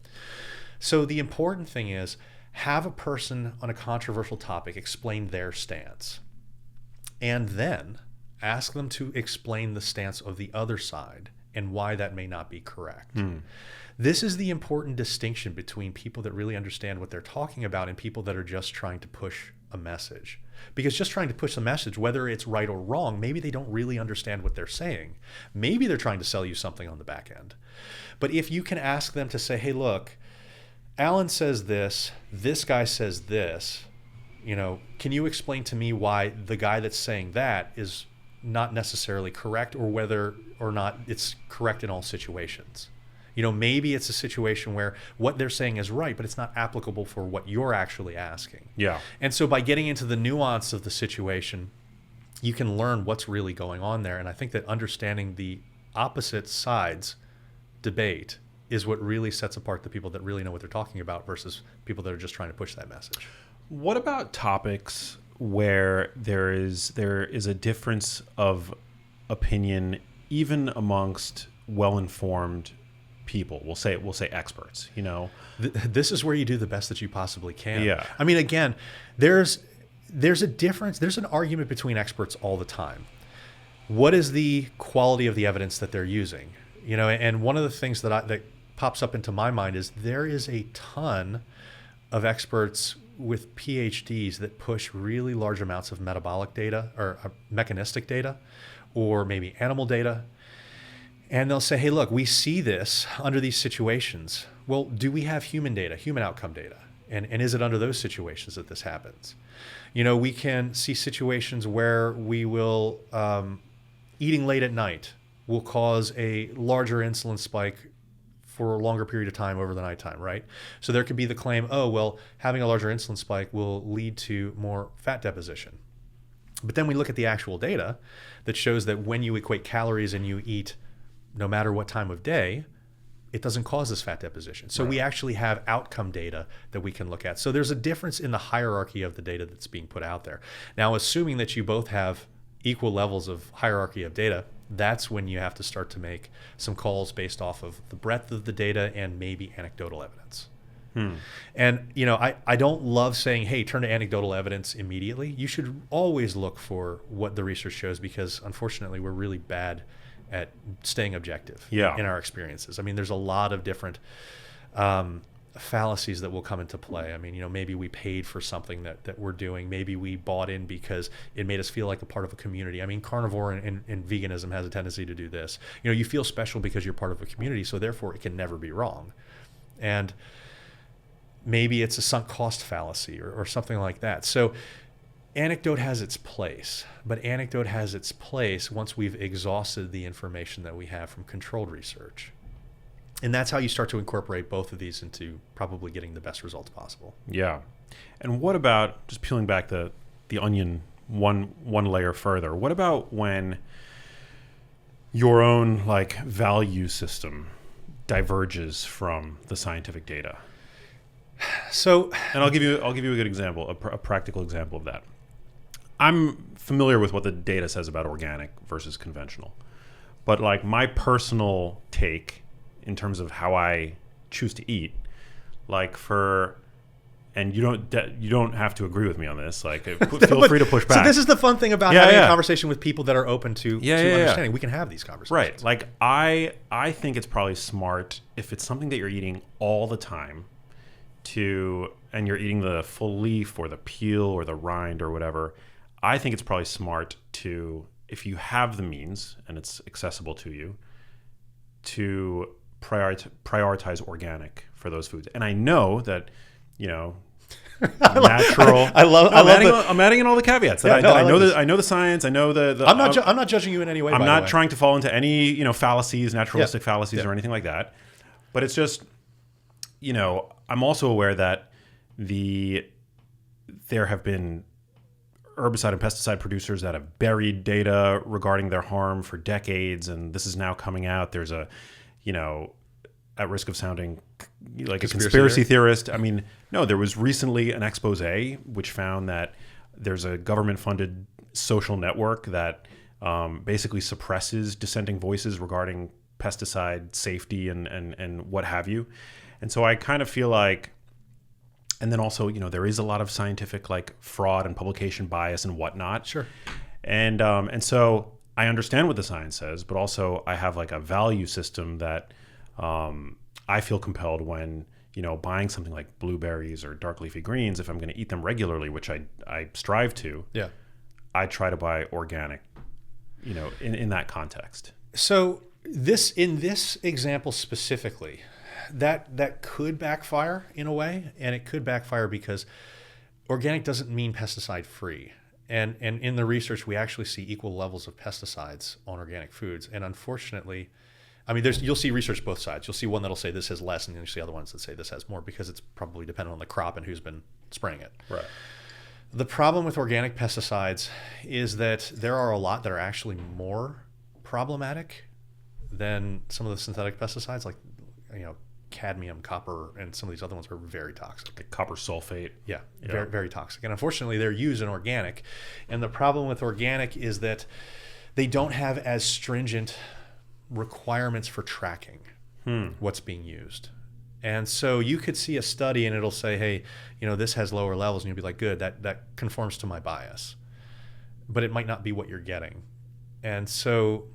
So the important thing is, have a person on a controversial topic explain their stance, and then ask them to explain the stance of the other side and why that may not be correct. This is the important distinction between people that really understand what they're talking about and people that are just trying to push a message. Because just trying to push a message, whether it's right or wrong, maybe they don't really understand what they're saying. Maybe they're trying to sell you something on the back end. But if you can ask them to say, hey, look, Alan says this guy says this, you know, can you explain to me why the guy that's saying that is not necessarily correct, or whether or not it's correct in all situations? Maybe it's a situation where what they're saying is right, but it's not applicable for what you're actually asking. Yeah. And so by getting into the nuance of the situation, you can learn what's really going on there. And I think that understanding the opposite sides debate is what really sets apart the people that really know what they're talking about versus people that are just trying to push that message. What about topics where there is a difference of opinion even amongst well-informed people? We'll say experts, This is where you do the best that you possibly can. Yeah. I mean, again, there's a difference. There's an argument between experts all the time. What is the quality of the evidence that they're using? And one of the things that pops up into my mind is there is a ton of experts with PhDs that push really large amounts of metabolic data or mechanistic data or maybe animal data. And they'll say, hey, look, we see this under these situations. Well, do we have human data, human outcome data? And is it under those situations that this happens? We can see situations where we will, eating late at night will cause a larger insulin spike for a longer period of time over the nighttime, right? So there could be the claim, oh, well, having a larger insulin spike will lead to more fat deposition. But then we look at the actual data that shows that when you equate calories and you eat no matter what time of day, it doesn't cause this fat deposition. So we actually have outcome data that we can look at. So there's a difference in the hierarchy of the data that's being put out there. Now, assuming that you both have equal levels of hierarchy of data, that's when you have to start to make some calls based off of the breadth of the data and maybe anecdotal evidence. And, I don't love saying, hey, turn to anecdotal evidence immediately. You should always look for what the research shows because, unfortunately, we're really bad at staying objective in our experiences. I mean, there's a lot of different fallacies that will come into play. I mean, maybe we paid for something that we're doing. Maybe we bought in because it made us feel like a part of a community. I mean, carnivore and veganism has a tendency to do this. You feel special because you're part of a community, so therefore it can never be wrong. And maybe it's a sunk cost fallacy or something like that. So anecdote has its place, but anecdote has its place once we've exhausted the information that we have from controlled research. And that's how you start to incorporate both of these into probably getting the best results possible. Yeah. And what about, just peeling back the onion one layer further, what about when your own value system diverges from the scientific data? So, and I'll give you a good example, a practical example of that. I'm familiar with what the data says about organic versus conventional, but my personal take in terms of how I choose to eat, and you don't have to agree with me on this. Feel free to push back. So this is the fun thing about having a conversation with people that are open to understanding. We can have these conversations. Right. I think it's probably smart if it's something that you're eating all the time and you're eating the full leaf or the peel or the rind or whatever. I think it's probably smart to, if you have the means and it's accessible to you, to prioritize organic for those foods. And I know that, natural. I'm adding in all the caveats. I know the science. I know the. I'm not judging you in any way. I'm not trying to fall into any fallacies, naturalistic fallacies, or anything like that. But it's just, I'm also aware that there have been herbicide and pesticide producers that have buried data regarding their harm for decades, and this is now coming out. There's a, at risk of sounding like a conspiracy theorist. I mean, no, there was recently an expose which found that there's a government-funded social network that basically suppresses dissenting voices regarding pesticide safety and what have you. And so I kind of feel like, and then also, there is a lot of scientific fraud and publication bias and whatnot. Sure. And so I understand what the science says, but also I have a value system that I feel compelled when, buying something like blueberries or dark leafy greens, if I'm going to eat them regularly, which I strive to, I try to buy organic, in that context. So in this example specifically, that could backfire in a way, and it could backfire because organic doesn't mean pesticide free. And in the research, we actually see equal levels of pesticides on organic foods. And unfortunately, I mean, you'll see research both sides. You'll see one that'll say this has less, and then you'll see other ones that say this has more, because it's probably dependent on the crop and who's been spraying it. Right. The problem with organic pesticides is that there are a lot that are actually more problematic than some of the synthetic pesticides, like, cadmium, copper, and some of these other ones are very toxic. Like copper sulfate. Yeah, very, very toxic. And unfortunately, they're used in organic. And the problem with organic is that they don't have as stringent requirements for tracking what's being used. And so you could see a study and it'll say, hey, this has lower levels, and you'll be like, good, that conforms to my bias. But it might not be what you're getting. And so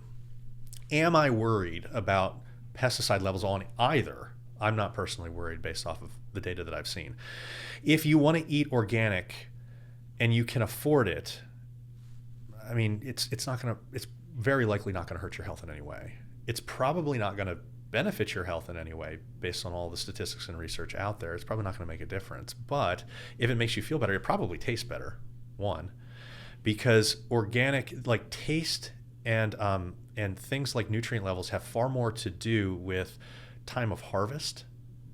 am I worried about pesticide levels on either? I'm not personally worried based off of the data that I've seen. If you want to eat organic and you can afford it, I mean, it's very likely not going to hurt your health in any way. It's probably not going to benefit your health in any way based on all the statistics and research out there. It's probably not going to make a difference. But if it makes you feel better, it probably tastes better. One, because organic, like taste and things like nutrient levels have far more to do with time of harvest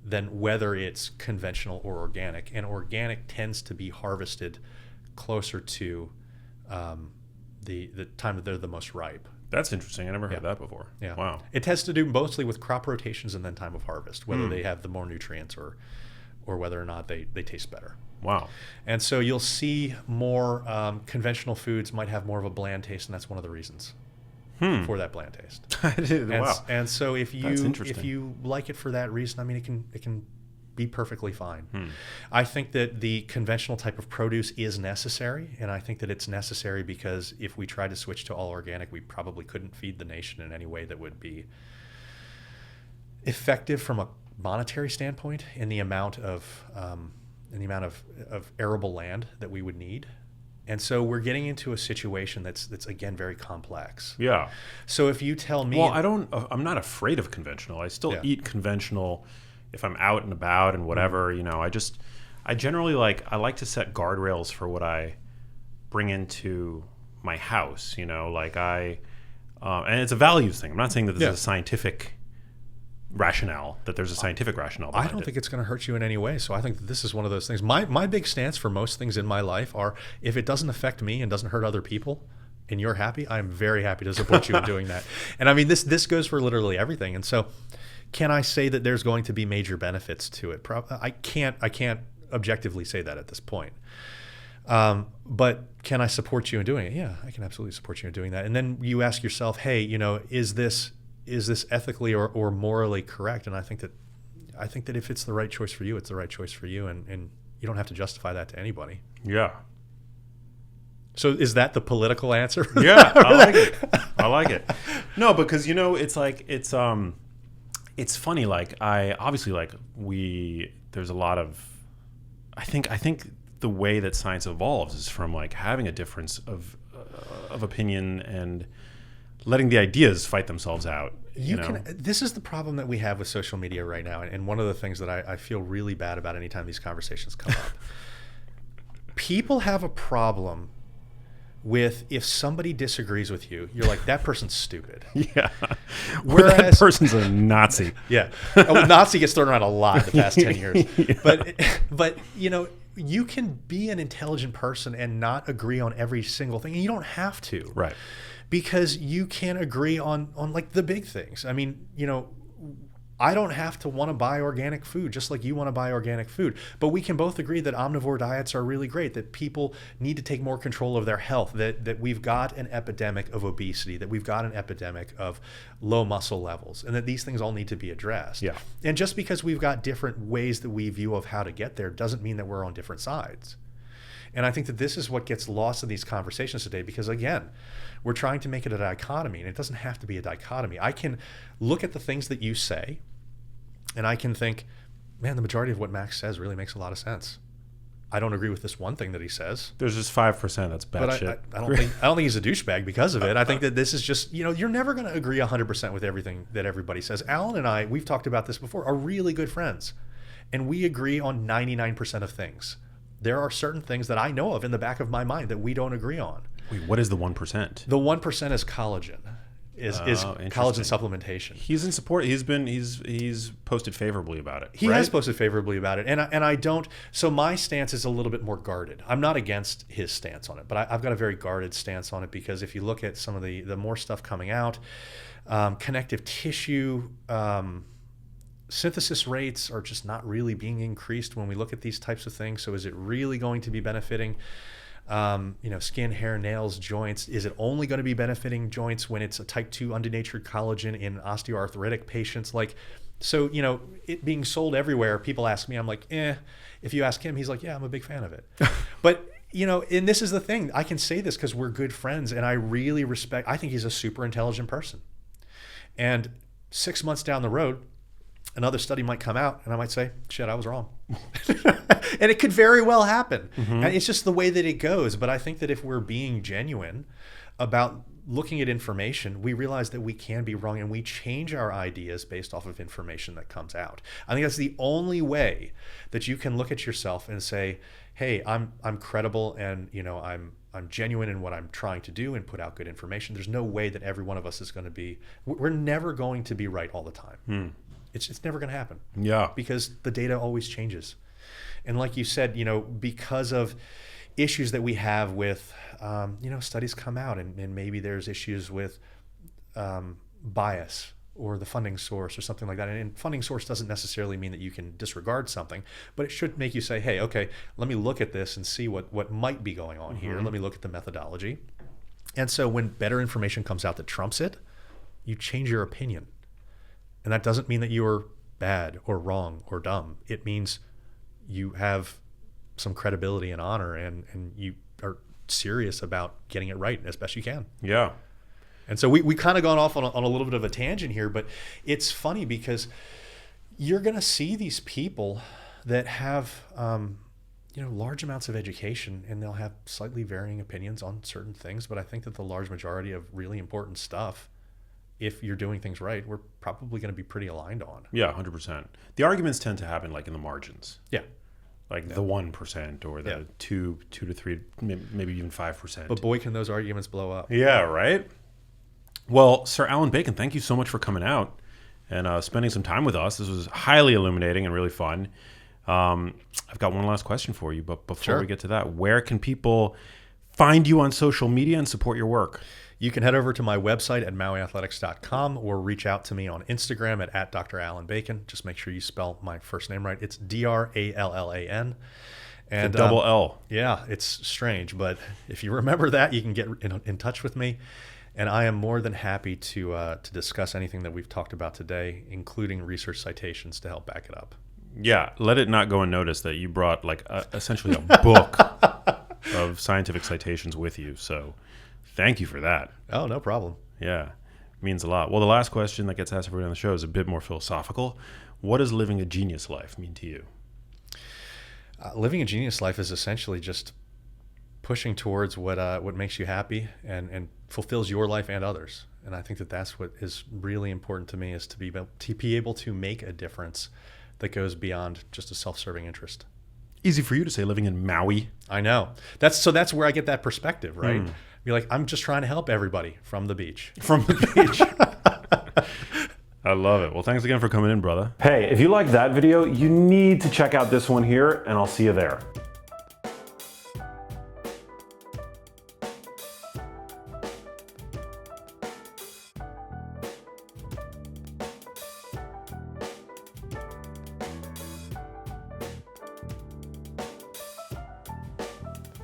than whether it's conventional or organic. And organic tends to be harvested closer to the time that they're the most ripe. That's interesting. I never heard that before. Yeah. Wow. It has to do mostly with crop rotations and then time of harvest, whether they have the more nutrients or whether or not they taste better. Wow. And so you'll see more conventional foods might have more of a bland taste, and that's one of the reasons for that bland taste. Wow. And so if you like it for that reason, I mean, it can be perfectly fine. I think that the conventional type of produce is necessary, and I think that it's necessary because if we tried to switch to all organic, we probably couldn't feed the nation in any way that would be effective from a monetary standpoint in the amount of arable land that we would need. And so we're getting into a situation that's again very complex. Yeah. So if you tell me, well, I'm not afraid of conventional. I still eat conventional if I'm out and about and whatever. I generally I like to set guardrails for what I bring into my house. And it's a values thing. I'm not saying that this is a scientific rationale, that there's a scientific rationale behind I don't think it's going to hurt you in any way. So I think that this is one of those things. My big stance for most things in my life are, if it doesn't affect me and doesn't hurt other people and you're happy, I'm very happy to support you in doing that. And I mean, this goes for literally everything. And so can I say that there's going to be major benefits to it? I can't objectively say that at this point. But can I support you in doing it? Yeah, I can absolutely support you in doing that. And then you ask yourself, hey, is this ethically or morally correct? And I think that if it's the right choice for you, it's the right choice for you, and you don't have to justify that to anybody. Yeah. So is that the political answer? Yeah, I like it. I like it. No, because it's funny. There's a lot of, I think the way that science evolves is from having a difference of opinion and letting the ideas fight themselves out. This is the problem that we have with social media right now, and one of the things that I feel really bad about anytime these conversations come up. People have a problem with, if somebody disagrees with you, you're like, that person's stupid. Yeah. Whereas that person's a Nazi. Yeah. Nazi gets thrown around a lot in the past 10 years. Yeah. But you can be an intelligent person and not agree on every single thing, and you don't have to. Right. Because you can't agree on the big things. I mean, I don't have to want to buy organic food just like you want to buy organic food. But we can both agree that omnivore diets are really great, that people need to take more control of their health, that we've got an epidemic of obesity, that we've got an epidemic of low muscle levels, and that these things all need to be addressed. Yeah. And just because we've got different ways that we view of how to get there doesn't mean that we're on different sides. And I think that this is what gets lost in these conversations today, because again, we're trying to make it a dichotomy, and it doesn't have to be a dichotomy. I can look at the things that you say and I can think, man, the majority of what Max says really makes a lot of sense. I don't agree with this one thing that he says. There's just 5% that's bad but shit. I don't think he's a douchebag because of it. I think that this is just, you're never going to agree 100% with everything that everybody says. Allan and I, we've talked about this before, are really good friends, and we agree on 99% of things. There are certain things that I know of in the back of my mind that we don't agree on. Wait, what is the 1%? The 1% is collagen. is interesting. collagen supplementation. He's in support. He's posted favorably about it. He has posted favorably about it, and I don't. So my stance is a little bit more guarded. I'm not against his stance on it, but I've got a very guarded stance on it, because if you look at some of the more stuff coming out, connective tissue synthesis rates are just not really being increased when we look at these types of things. So is it really going to be benefiting skin, hair, nails, joints? Is it only going to be benefiting joints when it's a type 2 undenatured collagen in osteoarthritic patients? So, it being sold everywhere, people ask me, I'm like, if you ask him, he's like, yeah, I'm a big fan of it. But, and this is the thing, I can say this because we're good friends, and I really I think he's a super intelligent person. And 6 months down the road, another study might come out and I might say, shit, I was wrong. And it could very well happen. And it's just the way that it goes. But I think that if we're being genuine about looking at information, we realize that we can be wrong, and we change our ideas based off of information that comes out. I think that's the only way that you can look at yourself and say, hey, I'm credible, and I'm genuine in what I'm trying to do and put out good information. There's no way that every one of us is going to be, we're never going to be right all the time. It's never going to happen. Yeah. Because the data always changes. And like you said, because of issues that we have with, studies come out, and maybe there's issues with bias or the funding source or something like that. And funding source doesn't necessarily mean that you can disregard something, but it should make you say, hey, okay, let me look at this and see what might be going on here. Let me look at the methodology. And so when better information comes out that trumps it, you change your opinion. And that doesn't mean that you're bad or wrong or dumb. It means you have some credibility and honor, and you are serious about getting it right as best you can. Yeah. And so we kind of gone off on a little bit of a tangent here, but it's funny because you're going to see these people that have, large amounts of education, and they'll have slightly varying opinions on certain things. But I think that the large majority of really important stuff, if you're doing things right, we're probably going to be pretty aligned on. Yeah, 100%. The arguments tend to happen in the margins. Yeah. The 1% or the 2 to 3, maybe even 5%. But boy, can those arguments blow up. Yeah, right? Well, Sir Allan Bacon, thank you so much for coming out and spending some time with us. This was highly illuminating and really fun. I've got one last question for you, but before we get to that, where can people find you on social media and support your work? You can head over to my website at mauiathletics.com or reach out to me on Instagram at Dr. Allan Bacon. Just make sure you spell my first name right. It's Drallan. And double L. Yeah, it's strange, but if you remember that, you can get in touch with me. And I am more than happy to discuss anything that we've talked about today, including research citations to help back it up. Yeah, let it not go unnoticed that you brought essentially a book of scientific citations with you. So thank you for that. Oh, no problem. Yeah, it means a lot. Well, the last question that gets asked everyone on the show is a bit more philosophical. What does living a genius life mean to you? Living a genius life is essentially just pushing towards what makes you happy and fulfills your life and others. And I think that that's what is really important to me, is to be able to make a difference that goes beyond just a self-serving interest. Easy for you to say, living in Maui. I know. That's where I get that perspective, right? Be like, I'm just trying to help everybody from the beach. From the beach. I love it. Well, thanks again for coming in, brother. Hey, if you liked that video, you need to check out this one here, and I'll see you there.